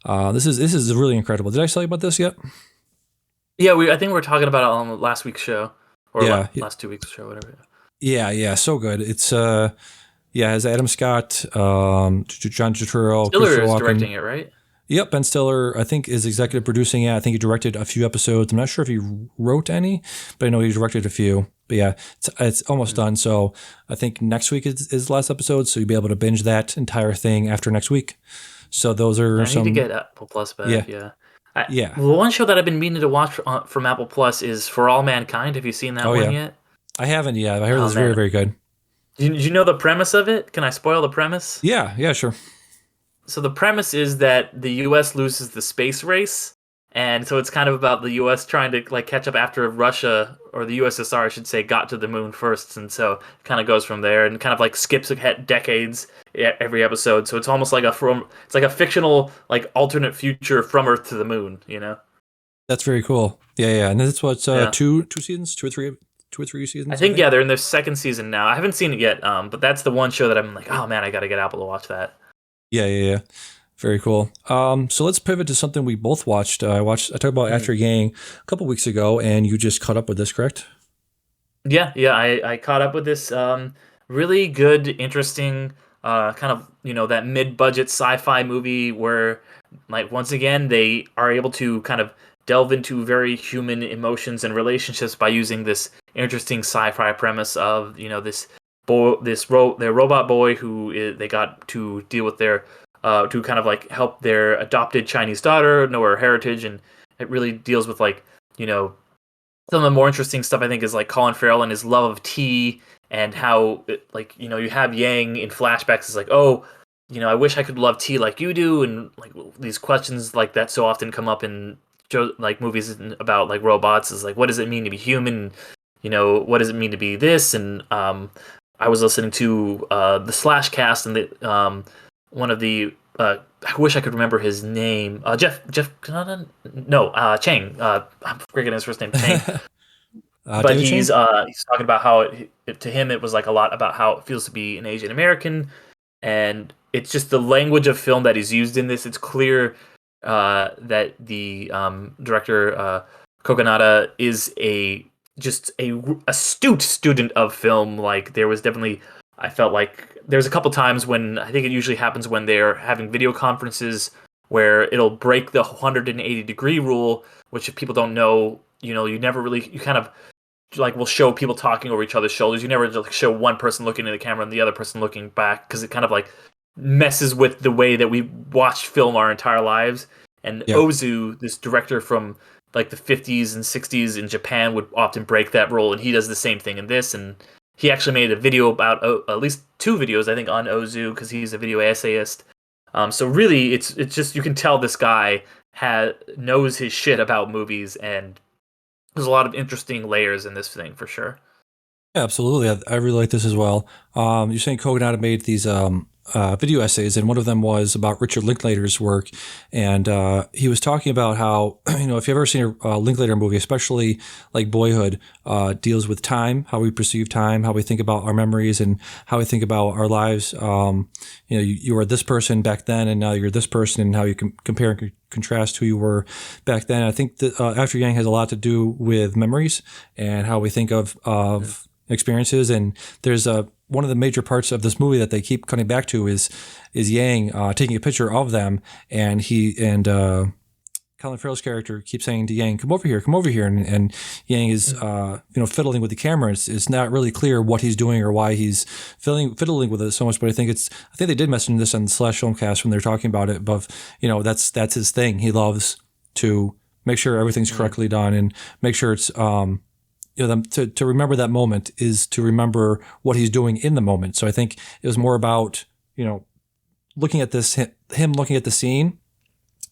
This is really incredible. Did I tell you about this yet? Yeah, I think we were talking about it on last week's show. Or last 2 weeks' show, whatever. Yeah, so good. It's it has Adam Scott, John Turturro, Stiller is directing it, right? Yep, Ben Stiller, I think, is executive producing it. I think he directed a few episodes. I'm not sure if he wrote any, but I know he directed a few. But yeah, it's almost done. So I think next week is the last episode, so you'll be able to binge that entire thing after next week. So those are I need to get Apple Plus back, yeah. Yeah. The one show that I've been meaning to watch from Apple Plus is For All Mankind. Have you seen that one yet? I haven't yet. I heard it's very, very good. Did you know the premise of it? Can I spoil the premise? Yeah, sure. So the premise is that the U.S. loses the space race, and so it's kind of about the U.S. trying to like catch up after Russia or the USSR, I should say, got to the moon first, and so it kind of goes from there and kind of like skips ahead decades every episode. So it's almost like it's like a fictional like alternate future from Earth to the moon, you know? That's very cool. Yeah. And that's what Yeah. two seasons, two or three seasons. I think yeah, they're in their second season now. I haven't seen it yet, but that's the one show that I'm like, oh man, I gotta get Apple to watch that. Yeah. Very cool. So let's pivot to something we both watched. I talked about After Yang a couple weeks ago, and you just caught up with this, correct? Yeah. I caught up with this really good, interesting, kind of that mid-budget sci-fi movie where, like, once again they are able to kind of delve into very human emotions and relationships by using this interesting sci-fi premise of this their robot boy who they got to deal with their to kind of like help their adopted Chinese daughter know her heritage, and it really deals with like some of the more interesting stuff I think is like Colin Farrell and his love of tea, and how you have Yang in flashbacks is like, oh, I wish I could love tea like you do, and like these questions like that so often come up in like movies about like robots is like, what does it mean to be human? What does it mean to be this? And I was listening to the Slash cast, and one of the I wish I could remember his name. Jeff no Chang. I'm forgetting his first name. Chang. But he's talking about how to him it was like a lot about how it feels to be an Asian American, and it's just the language of film that is used in this. It's clear that the director Kogonada is just a astute student of film. Like there was definitely, I felt like there's a couple times when I think it usually happens when they're having video conferences where it'll break the 180-degree rule, which if people don't know, you never really, you kind of like will show people talking over each other's shoulders. You never like show one person looking in the camera and the other person looking back, because it kind of like messes with the way that we watch film our entire lives. And Ozu, this director from like the 50s and 60s in Japan, would often break that rule, and he does the same thing in this. And he actually made a video about at least 2 videos, I think, on Ozu, because he's a video essayist. So really, it's just, you can tell this guy knows his shit about movies, and there's a lot of interesting layers in this thing for sure. Yeah, absolutely. I really like this as well. You're saying Kogonada made these video essays, and one of them was about Richard Linklater's work. And he was talking about how, if you've ever seen a Linklater movie, especially like Boyhood, deals with time, how we perceive time, how we think about our memories, and how we think about our lives. You were this person back then, and now you're this person, and how you can compare and contrast who you were back then. I think that After Yang has a lot to do with memories and how we think of experiences. And there's one of the major parts of this movie that they keep coming back to is Yang taking a picture of them, and Colin Farrell's character keeps saying to Yang, come over here, and Yang is fiddling with the camera. It's not really clear what he's doing or why he's fiddling with it so much, but I think they did mention this on the Slash Filmcast when they're talking about it, but that's his thing. He loves to make sure everything's correctly done and make sure it's to remember that moment is to remember what he's doing in the moment. So I think it was more about, looking at this, him looking at the scene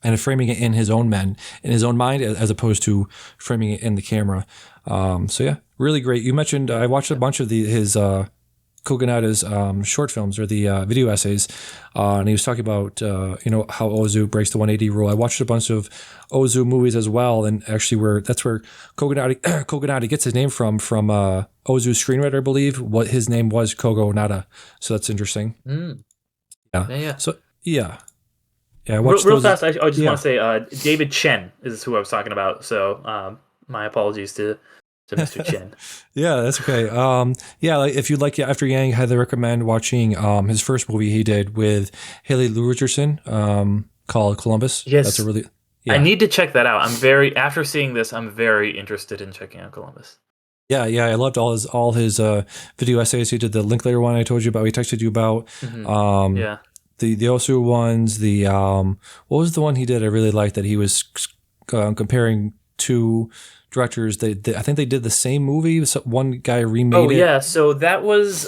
and framing it in his own mind, as opposed to framing it in the camera. So yeah, really great. You mentioned, I watched a bunch of his Kogonada's short films, or the video essays, and he was talking about how Ozu breaks the 180 rule. I watched a bunch of Ozu movies as well, and actually that's where Kogonada gets his name from Ozu's screenwriter, I believe. What his name was, Kogonada. So that's interesting. Yeah. So yeah. I watched real fast. I just want to say David Chen is who I was talking about. So my apologies to Mr. Chen. Yeah, that's okay. If you'd like After Yang, I highly recommend watching his first movie he did with Haley Lu Richardson, called Columbus. Yes, that's a really. Yeah. I need to check that out. After seeing this, I'm very interested in checking out Columbus. Yeah, I loved all his video essays. He did the Linklater one I told you about. We texted you about. Yeah. The Osu ones. The what was the one he did I really liked that he was comparing two directors. I think they did the same movie. So one guy remade Oh it. yeah, so that was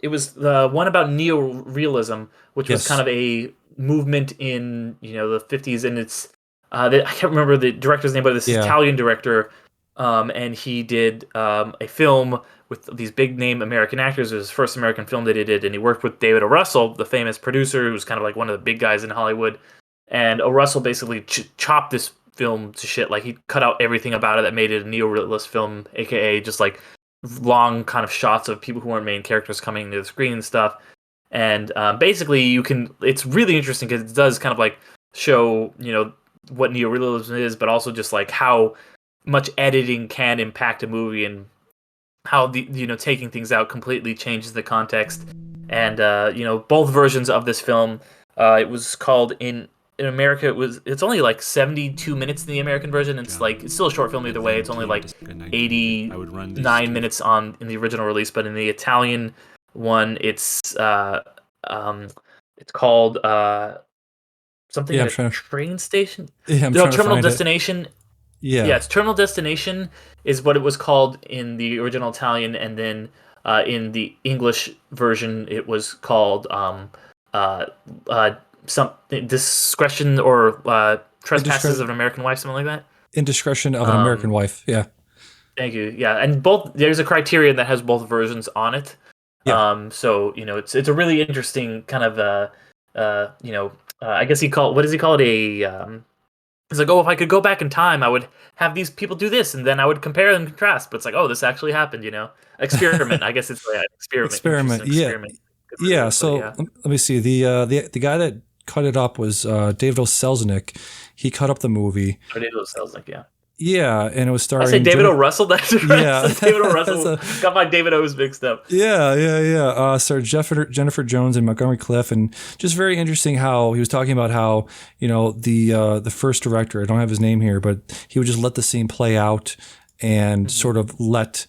it was the one about neo-realism, which was Yes. kind of a movement in the 50s, and it's I can't remember the director's name, but this Yeah. Italian director, and he did a film with these big name American actors. It was his first American film that he did, and he worked with David O. Russell, the famous producer, who's kind of like one of the big guys in Hollywood. And O. Russell basically chopped this film to shit. Like, he cut out everything about it that made it a neo-realist film, aka just like long kind of shots of people who aren't main characters coming into the screen and stuff. And basically, it's really interesting because it does kind of like show what neo-realism is, but also just like how much editing can impact a movie, and how taking things out completely changes the context. And both versions of this film, it was called in America, it's only like 72 minutes in the American version. It's still a short film either way. It's only like 89 minutes in the original release, but in the Italian one, it's called something like a train station. Yeah, Terminal Destination. Yeah, it's Terminal Destination is what it was called in the original Italian, and then in the English version, it was called something Discretion or Trespasses of an American Wife, something like that. Indiscretion of an American Wife. Yeah. Thank you. Yeah, and there's a Criterion that has both versions on it. Yeah. So it's a really interesting kind of I guess what does he call it? It's like, oh, if I could go back in time, I would have these people do this, and then I would compare and contrast. But it's like, oh, this actually happened, Experiment. I guess it's an experiment. Experiment. Yeah. Experiment. Yeah. So let me see. The guy that cut it up was David O. Selznick. He cut up the movie. Oh, David O. Selznick, yeah. Yeah, and it was starring. I say David O. Russell. That's right. Yeah, David O. Russell got my David O's mixed up. Yeah. Starred Jennifer Jones and Montgomery Clift, and just very interesting how he was talking about how the first director. I don't have his name here, but he would just let the scene play out and sort of let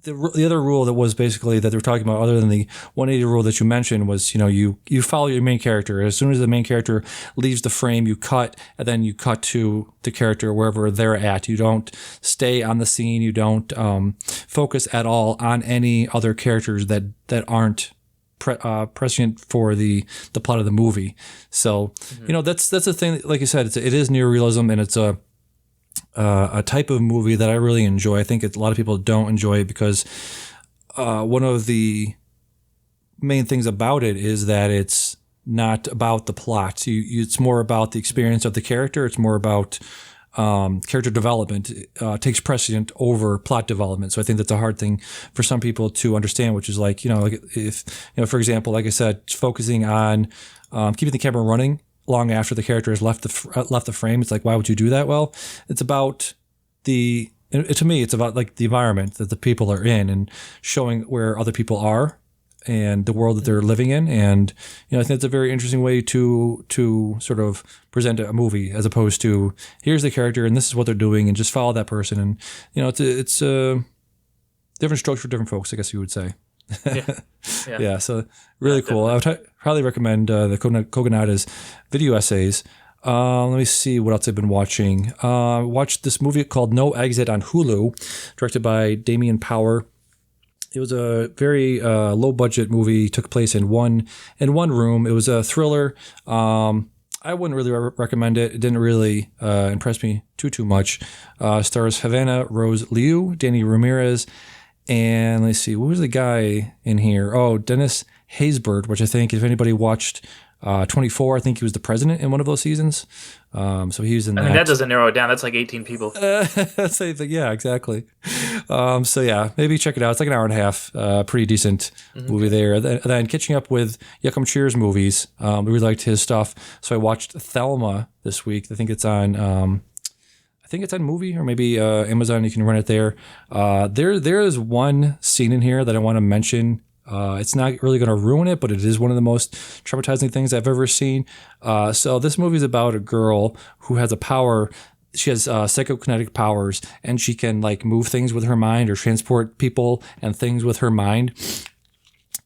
the other rule that was basically that they were talking about, other than the 180 rule that you mentioned, was you follow your main character. As soon as the main character leaves the frame, you cut, and then you cut to the character wherever they're at. You don't stay on the scene. You don't focus at all on any other characters that aren't prescient for the plot of the movie. So that's the thing. Like you said, it is neorealism, and it's a type of movie that I really enjoy. I think a lot of people don't enjoy it because one of the main things about it is that it's not about the plot. It's more about the experience of the character. It's more about character development. Takes precedent over plot development. So I think that's a hard thing for some people to understand, which is like, like if, for example, like I said, focusing on keeping the camera running long after the character has left the frame. It's like, why would you do that? Well, it's about to me, it's about like the environment that the people are in and showing where other people are and the world that they're living in. And, I think it's a very interesting way to sort of present a movie, as opposed to here's the character and this is what they're doing and just follow that person. And, it's a different strokes for different folks, I guess you would say. Yeah. So really cool. I would highly recommend the Kogonada's video essays. Let me see what else I've been watching. Watched this movie called No Exit on Hulu, directed by Damian Power. It was a very low budget movie. Took place in one room. It was a thriller. I wouldn't really recommend it. It didn't really impress me too much. Stars Havana Rose Liu, Danny Ramirez. And let's see, what was the guy in here? Oh, Dennis Haysbert, which I think if anybody watched 24, I think he was the president in one of those seasons. So he was in that. I mean, that doesn't narrow it down. That's like 18 people. Yeah, exactly. So yeah, maybe check it out. It's like an hour and a half. Pretty decent movie there. Then catching up with Yakum Cheers movies. We really liked his stuff. So I watched Thelma this week. I think it's on Movie or maybe Amazon. You can rent it there. There is one scene in here that I want to mention. It's not really going to ruin it, but it is one of the most traumatizing things I've ever seen. So this movie is about a girl who has a power. She has psychokinetic powers, and she can like move things with her mind or transport people and things with her mind.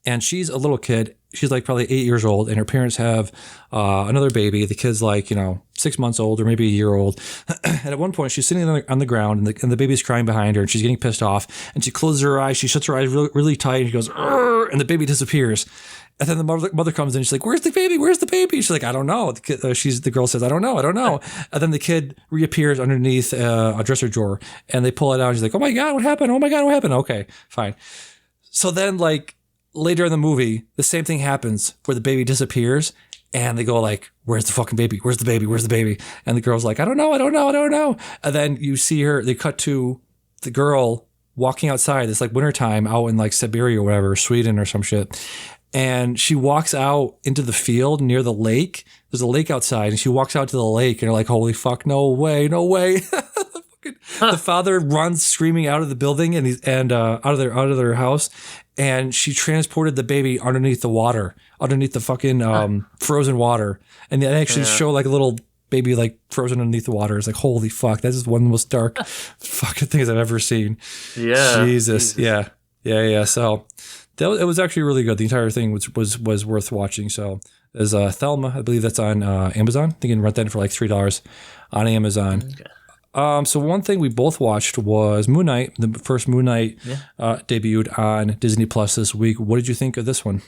And she's a little kid. she's like probably 8 years old, and her parents have another baby. The kid's like 6 months old or maybe a year old. And at one point, she's sitting on the ground, and the baby's crying behind her, and she's getting pissed off. And she closes her eyes. She shuts her eyes really, really tight. And she goes, "Arr!" And the baby disappears. And then the mother comes in. She's like, "Where's the baby? Where's the baby?" She's like, "I don't know." The girl says, "I don't know. I don't know." And then the kid reappears underneath a dresser drawer, and they pull it out. She's like, "Oh my God, what happened? Oh my God, what happened?" Okay, fine. So then, like later in the movie, the same thing happens where the baby disappears, and they go like, "Where's the fucking baby? Where's the baby? Where's the baby?" And the girl's like, "I don't know. I don't know. I don't know." And then you see her. They cut to the girl walking outside. It's like wintertime out in like Siberia or whatever, Sweden or some shit. And she walks out into the field near the lake. There's a lake outside, and she walks out to the lake, and you're like, "Holy fuck, no way, no way!" The father runs screaming out of the building and out of their house, and she transported the baby underneath the water, underneath the fucking frozen water, and they actually show like a little baby like frozen underneath the water. It's like, holy fuck, that is one of the most dark fucking things I've ever seen. Yeah, Jesus. Yeah. So. It was actually really good. The entire thing was worth watching. So there's Thelma, I believe that's on Amazon. I think you can rent that for like $3 on Amazon. Okay. So one thing we both watched was Moon Knight. The first Moon Knight debuted on Disney Plus this week. What did you think of this one?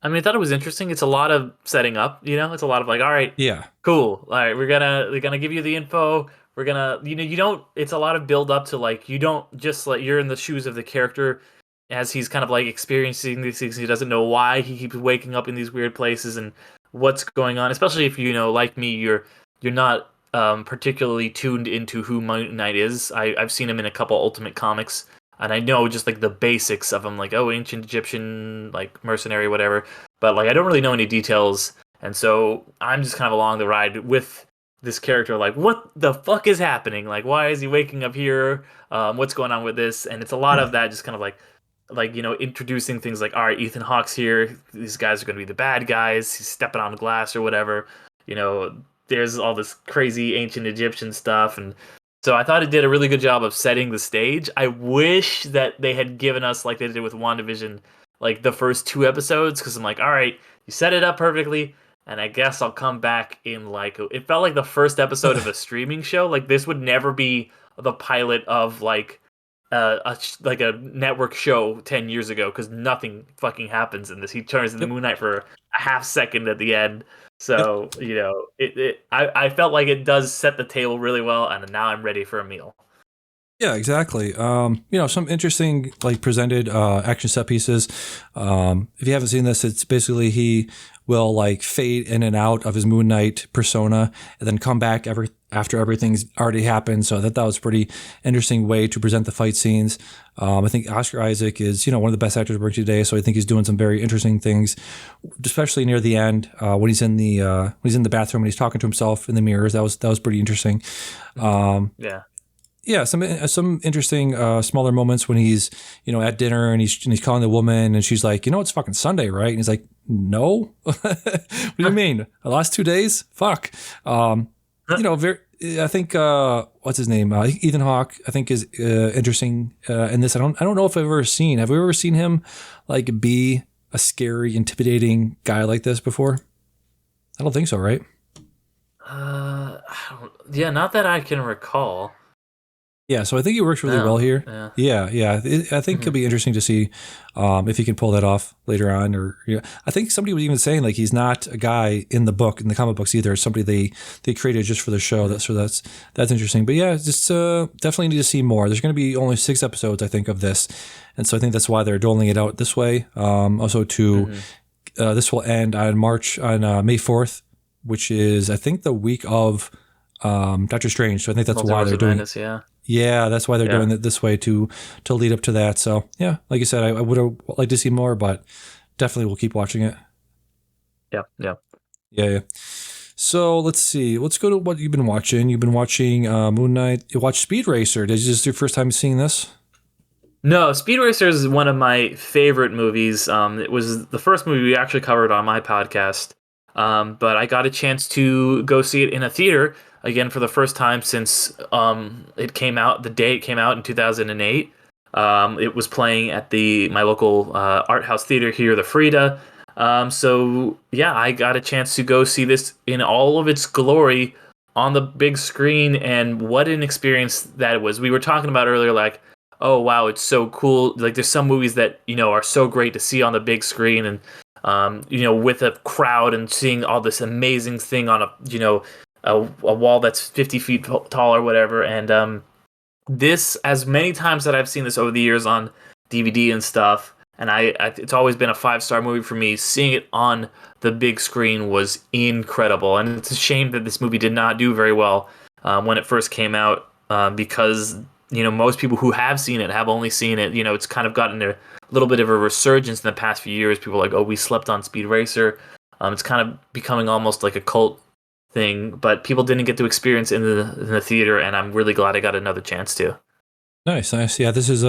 I mean, I thought it was interesting. It's a lot of setting up. It's a lot of like, all right, cool. All right, we're gonna give you the info. We're gonna, you don't. It's a lot of build up to like you don't just like you're in the shoes of the character. As he's kind of like experiencing these things, he doesn't know why he keeps waking up in these weird places and what's going on. Especially if like me, you're not particularly tuned into who Moon Knight is. I've seen him in a couple Ultimate comics, and I know just like the basics of him, like ancient Egyptian, like mercenary, whatever. But like I don't really know any details, and so I'm just kind of along the ride with this character. Like, what the fuck is happening? Like, why is he waking up here? What's going on with this? And it's a lot of that, just kind of like introducing things like, all right, Ethan Hawke's here. These guys are going to be the bad guys. He's stepping on glass or whatever. There's all this crazy ancient Egyptian stuff. And so I thought it did a really good job of setting the stage. I wish that they had given us, like they did with WandaVision, like the first 2 episodes. Because I'm like, all right, you set it up perfectly. And I guess I'll come back in like, it felt like the first episode of a streaming show. Like this would never be the pilot of like, a network show 10 years ago, because nothing fucking happens in this. He turns into Moon Knight for a half second at the end. So I felt like it does set the table really well, and now I'm ready for a meal. Yeah, exactly. Some interesting like presented action set pieces. If you haven't seen this, it's basically he will like fade in and out of his Moon Knight persona and then come back after everything's already happened. So that was a pretty interesting way to present the fight scenes. I think Oscar Isaac is, one of the best actors working today. So I think he's doing some very interesting things, especially near the end when he's in the bathroom and he's talking to himself in the mirrors. That was pretty interesting. Yeah, some interesting smaller moments when he's at dinner and he's calling the woman and she's like, it's fucking Sunday, right? And he's like, no. What do you mean? The last 2 days? Fuck. I think what's his name? Ethan Hawke, I think is interesting in this. I don't know if I've ever seen. Have we ever seen him like be a scary, intimidating guy like this before? I don't think so, right? Not that I can recall. Yeah, so I think he works really well here. Yeah. I think it'll be interesting to see if he can pull that off later on. Or I think somebody was even saying like he's not a guy in the comic books either. It's somebody they created just for the show. That's interesting. But yeah, just definitely need to see more. There's going to be only 6 episodes, I think, of this, and so I think that's why they're doling it out this way. Also, this will end on May 4th, which is I think the week of Doctor Strange. So I think that's why they're doing it. Yeah, that's why they're doing it this way to lead up to that. So yeah, like you said, I would have liked to see more, but definitely we'll keep watching it. Yeah. So let's see. Let's go to what you've been watching. You've been watching Moon Knight. You watched Speed Racer. Is this your first time seeing this? No, Speed Racer is one of my favorite movies. It was the first movie we actually covered on my podcast. But I got a chance to go see it in a theater again for the first time since it came out. The day it came out in 2008, it was playing at my local art house theater here, the Frida. So yeah, I got a chance to go see this in all of its glory on the big screen, and what an experience that was. We were talking about earlier, like, oh wow, it's so cool. Like, there's some movies that are so great to see on the big screen, and with a crowd and seeing all this amazing thing on a wall that's 50 feet tall or whatever. And this, as many times that I've seen this over the years on DVD and stuff, and it's always been a 5-star movie for me. Seeing it on the big screen was incredible, and it's a shame that this movie did not do very well when it first came out, because most people who have seen it have only seen it. It's kind of gotten a little bit of a resurgence in the past few years. People are like, oh, we slept on Speed Racer. It's kind of becoming almost like a cult thing, but people didn't get to experience in the theater, and I'm really glad I got another chance to. Nice. Yeah, this is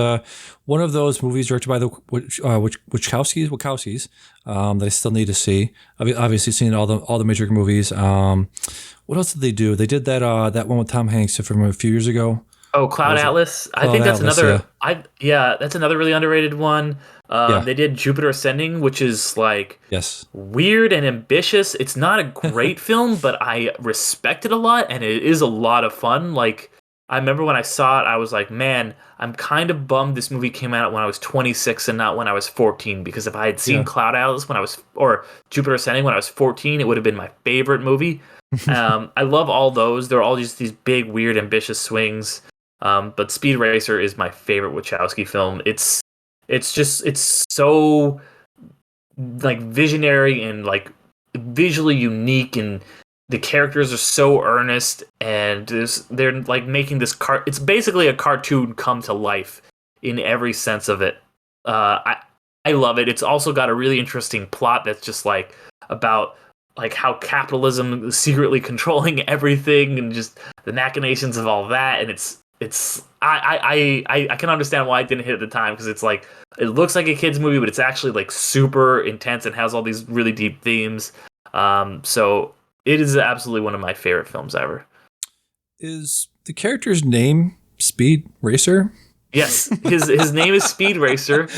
one of those movies directed by the Wachowskis that I still need to see. I've obviously seen all the major movies. What else did they do? They did that one with Tom Hanks from a few years ago. Oh, Cloud Atlas. I think that's another. That's another really underrated one. They did Jupiter Ascending, which is like weird and ambitious. It's not a great film, but I respect it a lot, and it is a lot of fun. Like, I remember when I saw it, I was like, man, I'm kind of bummed this movie came out when I was 26 and not when I was 14, because if I had seen Cloud Atlas or Jupiter Ascending when I was 14, it would have been my favorite movie. I love all those. They're all just these big, weird, ambitious swings. But Speed Racer is my favorite Wachowski film. It's so like visionary and like visually unique, and the characters are so earnest, and they're like making this it's basically a cartoon come to life in every sense of it. I love it. It's also got a really interesting plot that's just like about like how capitalism is secretly controlling everything, and just the machinations of all that. And I can understand why it didn't hit at the time, because it's like, it looks like a kid's movie, but it's actually like super intense and has all these really deep themes. So it is absolutely one of my favorite films ever. Is the character's name Speed Racer? Yes, his name is Speed Racer.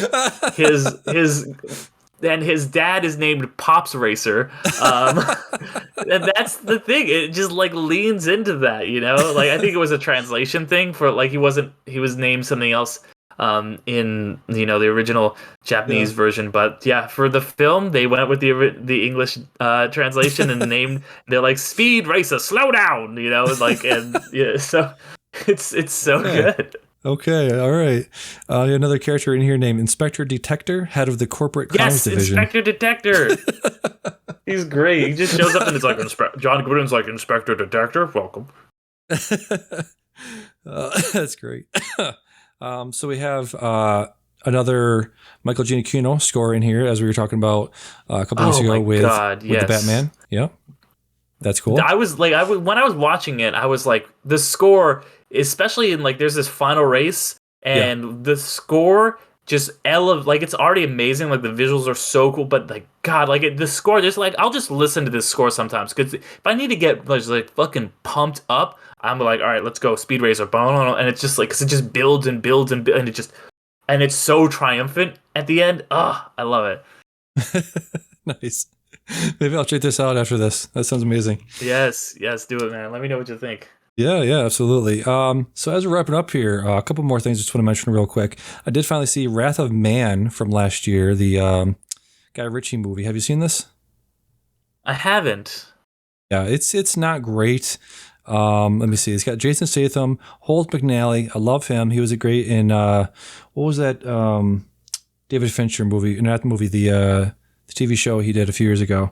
And his dad is named Pops Racer. And that's the thing. It just like leans into that, Like, I think it was a translation thing for like he was named something else in the original Japanese version, but yeah, for the film they went with the English translation and they're like, Speed Racer, slow down, like, and yeah, so it's so good. Okay, all right. Another character in here named Inspector Detector, head of the corporate comms division. Inspector Detector. He's great. He just shows up and it's like, John Goodman's like, Inspector Detector, welcome. That's great. So we have another Michael Giacchino score in here, as we were talking about a couple weeks ago with the Batman. Yeah, that's cool. I was like, when I was watching it, I was like, the score, especially in like, there's this final race, and the score just like, it's already amazing. Like, the visuals are so cool, but like, God, like the score, just like, I'll just listen to this score sometimes, because if I need to get like fucking pumped up, I'm like, all right, let's go, Speed Racer, and it's just like, cause it just builds and builds and it's so triumphant at the end. Oh, I love it. Nice. Maybe I'll check this out after this. That sounds amazing. Yes, do it, man. Let me know what you think. Yeah, absolutely. So as we're wrapping up here, a couple more things I just want to mention real quick. I did finally see Wrath of Man from last year, the Guy Ritchie movie. Have you seen this? I haven't. Yeah, it's not great. Let me see. It's got Jason Statham, Holt McNally. I love him. He was great in what was that David Fincher movie? Not the movie, the TV show he did a few years ago.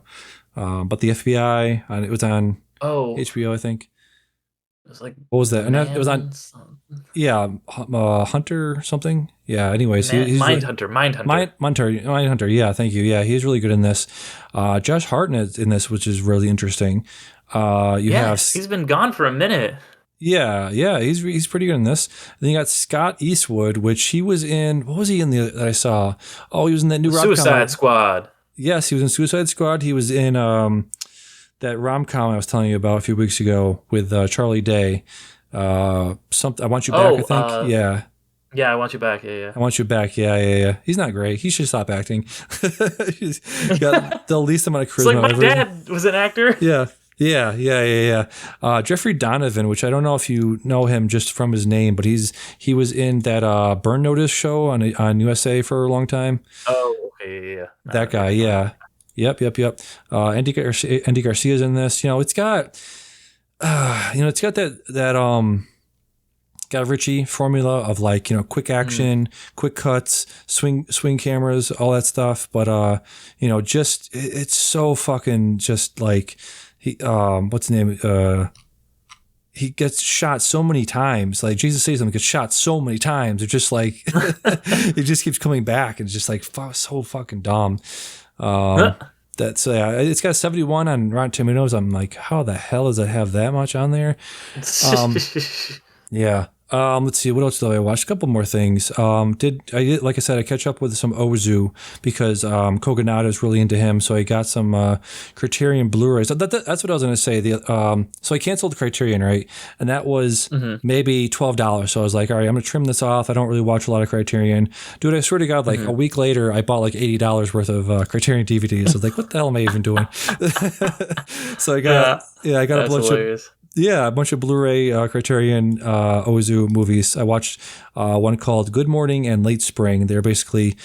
But the FBI, it was on HBO, I think. It was like, what was that? And it was on, Hunter something. Yeah. Anyways, he's Mindhunter. Yeah, thank you. Yeah, he's really good in this. Josh Hartnett in this, which is really interesting. He's been gone for a minute. Yeah, he's pretty good in this. Then you got Scott Eastwood, which he was in. What was he in that I saw? Oh, he was in that new Suicide Squad. Yes, he was in Suicide Squad. He was in that rom-com I was telling you about a few weeks ago with Charlie Day. I Want You Back, I think. Yeah, I Want You Back. Yeah, I Want You Back. Yeah. He's not great. He should stop acting. He's got the least amount of charisma. It's like my ever. dad was an actor. Yeah. Jeffrey Donovan, which I don't know if you know him just from his name, but he was in that Burn Notice show on USA for a long time. Oh, okay, yeah. That guy, yeah. Yep. Andy Garcia's in this. It's got it's got that Guy Ritchie formula of like, quick action, quick cuts, swing cameras, all that stuff. But just it's so fucking just like what's the name? He gets shot so many times. Like Jason Statham gets shot so many times. It's just like it just keeps coming back. It's just like so fucking dumb. It's got 71 on Rotten Tomatoes. I'm like, how the hell does it have that much on there? Yeah. Let's see. What else did I watch? A couple more things. Like I said, I catch up with some Ozu because Kogonada is really into him. So I got some Criterion Blu-rays. That's what I was going to say. So I canceled the Criterion, right? And that was maybe $12. So I was like, all right, I'm going to trim this off. I don't really watch a lot of Criterion. Dude, I swear to God, like a week later, I bought like $80 worth of Criterion DVDs. So I was like, what the hell am I even doing? So I got a bunch hilarious. a bunch of Blu-ray Criterion Ozu movies. I watched one called Good Morning and Late Spring. They're basically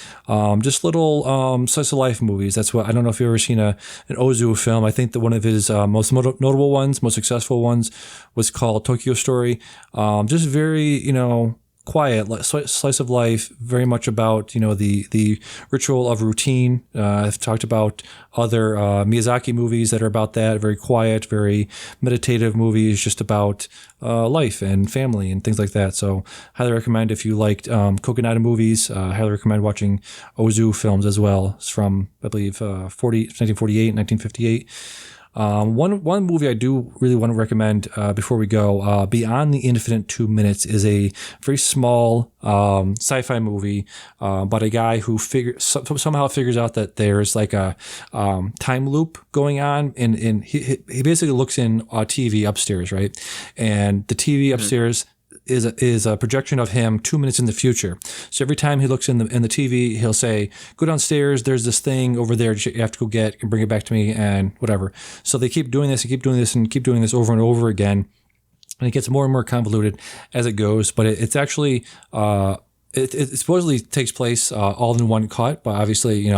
just little slice of life movies. That's what I don't know if you've ever seen an Ozu film. I think that one of his most notable ones, most successful ones, was called Tokyo Story. Just very quiet slice of life, very much about the ritual of routine. I've talked about other Miyazaki movies that are about that, very quiet, very meditative movies, just about life and family and things like that. So highly recommend if you liked Kogonada movies. Highly recommend watching Ozu films as well. It's from I believe 1948, 1958. One movie I do really want to recommend before we go, Beyond the Infinite 2 Minutes, is a very small sci-fi movie about a guy who somehow figures out that there's like a time loop going on, and he basically looks in a TV upstairs, right? And the TV upstairs is a projection of him 2 minutes in the future. So every time he looks in the TV, he'll say, "Go downstairs. There's this thing over there you have to go get and bring it back to me," and whatever. So they keep doing this, and keep doing this over and over again, and it gets more and more convoluted as it goes. But it's actually it supposedly takes place all in one cut, but obviously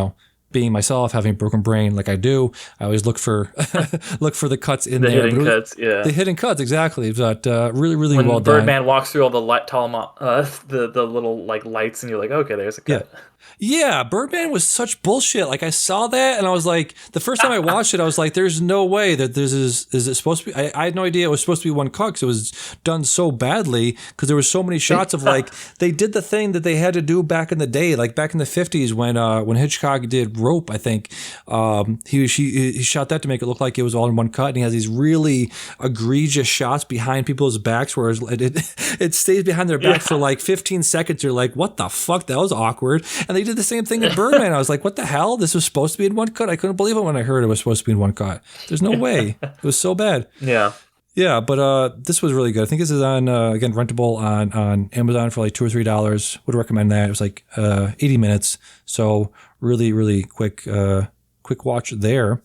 being myself, having a broken brain like I do, I always look for the cuts in there. The hidden cuts, exactly. But really, really well done. When Birdman walks through all the the little like lights, and you're like, okay, there's a cut. Yeah, Birdman was such bullshit. Like I saw that, and I was like, the first time I watched it, I was like, "There's no way that this is it supposed to be." I had no idea it was supposed to be one cut because it was done so badly. Because there were so many shots of like they did the thing that they had to do back in the day, like back in the 50s when Hitchcock did Rope. I think he shot that to make it look like it was all in one cut, and he has these really egregious shots behind people's backs, where it stays behind their back for like 15 seconds. You're like, "What the fuck? That was awkward." And they did the same thing in Birdman. I was like, what the hell? This was supposed to be in one cut? I couldn't believe it when I heard it was supposed to be in one cut. There's no way. It was so bad. Yeah, but this was really good. I think this is on, again, rentable on Amazon for like $2 or $3. Would recommend that. It was like 80 minutes. So really, really quick watch there.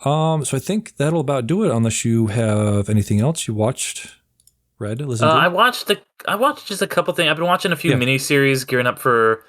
So I think that'll about do it unless you have anything else you watched. Listen to? I watched just a couple things. I've been watching a few miniseries, gearing up for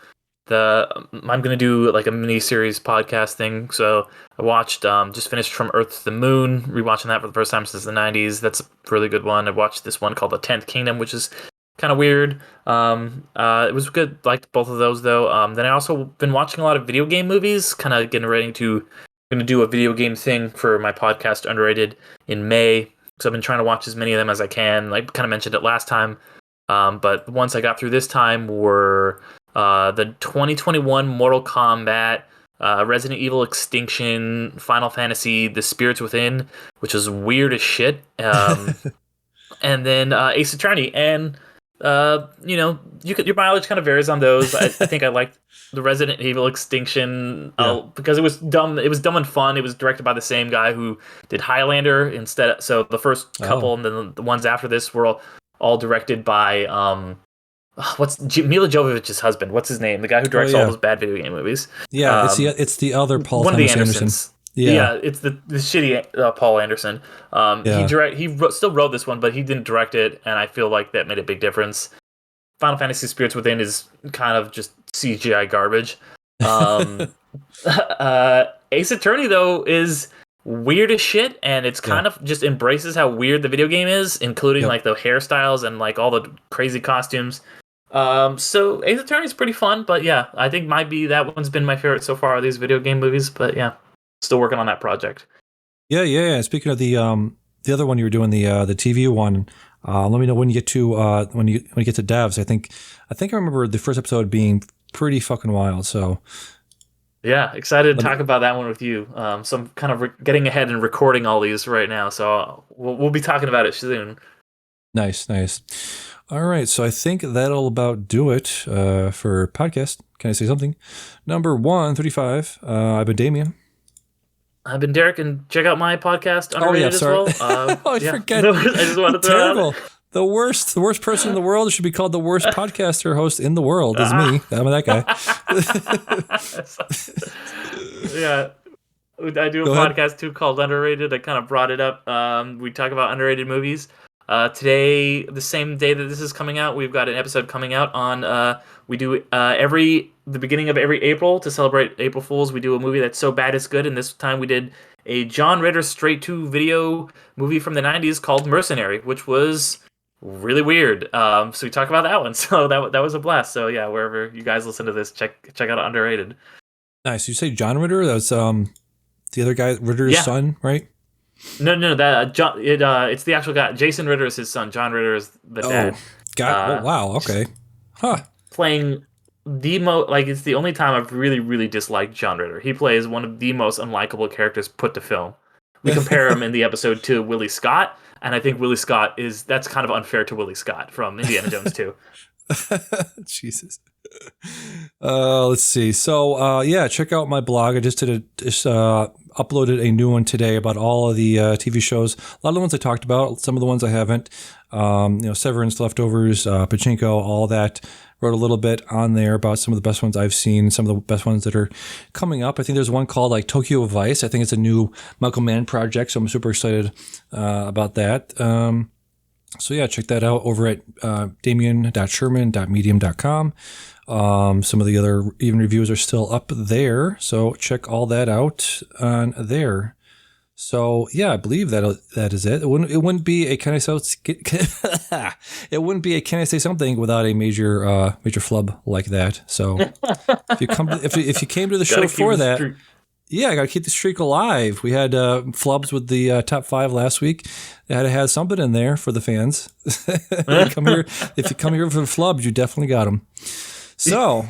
I'm gonna do like a mini series podcast thing. So I watched just finished From Earth to the Moon, rewatching that for the first time since the 90s. That's a really good one. I watched this one called The 10th Kingdom, which is kind of weird. It was good. Liked both of those though. Then I also been watching a lot of video game movies, kind of getting ready to gonna do a video game thing for my podcast Underrated in May. So I've been trying to watch as many of them as I can. Like kind of mentioned it last time. But once I got through this time were the 2021 Mortal Kombat, Resident Evil Extinction, Final Fantasy, The Spirits Within, which is weird as shit, and then Ace Attorney. And your mileage kind of varies on those. I think I liked the Resident Evil Extinction because it was dumb. It was dumb and fun. It was directed by the same guy who did Highlander instead. So the first couple and then the ones after this were all directed by Mila Jovovich's husband? What's his name? The guy who directs all those bad video game movies. Yeah, it's the other Paul one of the Thomas Andersons. Anderson. Yeah, it's the shitty Paul Anderson. Still wrote this one, but he didn't direct it, and I feel like that made a big difference. Final Fantasy Spirits Within is kind of just CGI garbage. Ace Attorney though is weird as shit, and it's kind of just embraces how weird the video game is, including like the hairstyles and like all the crazy costumes. So Ace Attorney is pretty fun, but yeah, I think that one's been my favorite so far of these video game movies. But yeah, still working on that project. Yeah. Speaking of the other one you were doing, the TV one, let me know when you get to when you get to devs. I think I remember the first episode being pretty fucking wild. So yeah, excited to talk about that one with you. So I'm kind of getting ahead and recording all these right now, so we'll be talking about it soon. Nice. All right, so I think that'll about do it for podcast. Can I say something? Number 135. I've been Damian. I've been Derick, and check out my podcast, Underrated, as well. I forget. I just wanted to terrible. The worst person in the world should be called the worst podcaster host in the world is me. I'm that guy. Yeah. I do a podcast too called Underrated. I kind of brought it up. We talk about underrated movies. Today, the same day that this is coming out, we've got an episode coming out on, we do the beginning of every April to celebrate April Fools. We do a movie that's so bad it's good, and this time we did a John Ritter straight-to-video movie from the 90s called Mercenary, which was really weird. So we talk about that one. So that was a blast. So yeah, wherever you guys listen to this, check out Underrated. Nice. You say John Ritter? That's the other guy, Ritter's son, right? No. That John. It's the actual guy. Jason Ritter is his son. John Ritter is the dad. Wow. Okay. Huh. Playing the most, like, it's the only time I've really, really disliked John Ritter. He plays one of the most unlikable characters put to film. We compare him in the episode to Willie Scott, and I think Willie Scott that's kind of unfair to Willie Scott from Indiana Jones 2. Jesus. Let's see. So, check out my blog. I just uploaded a new one today about all of the TV shows. A lot of the ones I talked about, some of the ones I haven't. Severance, Leftovers, Pachinko, all that. Wrote a little bit on there about some of the best ones I've seen, some of the best ones that are coming up. I think there's one called like Tokyo Vice. I think it's a new Michael Mann project, so I'm super excited about that. So yeah, check that out over at damian.sherman.medium.com. Some of the other even reviews are still up there, so check all that out on there. So yeah, I believe that is it. It wouldn't be a can I say it wouldn't be a can I say something without a major flub like that. So if you came to the show for that. Yeah, I got to keep the streak alive. We had flubs with the top 5 last week. They had to have something in there for the fans. If you come here for the flubs, you definitely got them. So,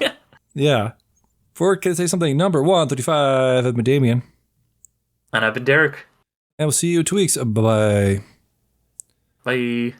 yeah. For Can I Say Something, number 135, I've been Damian. And I've been Derick. And we'll see you in 2 weeks. Bye-bye. Bye.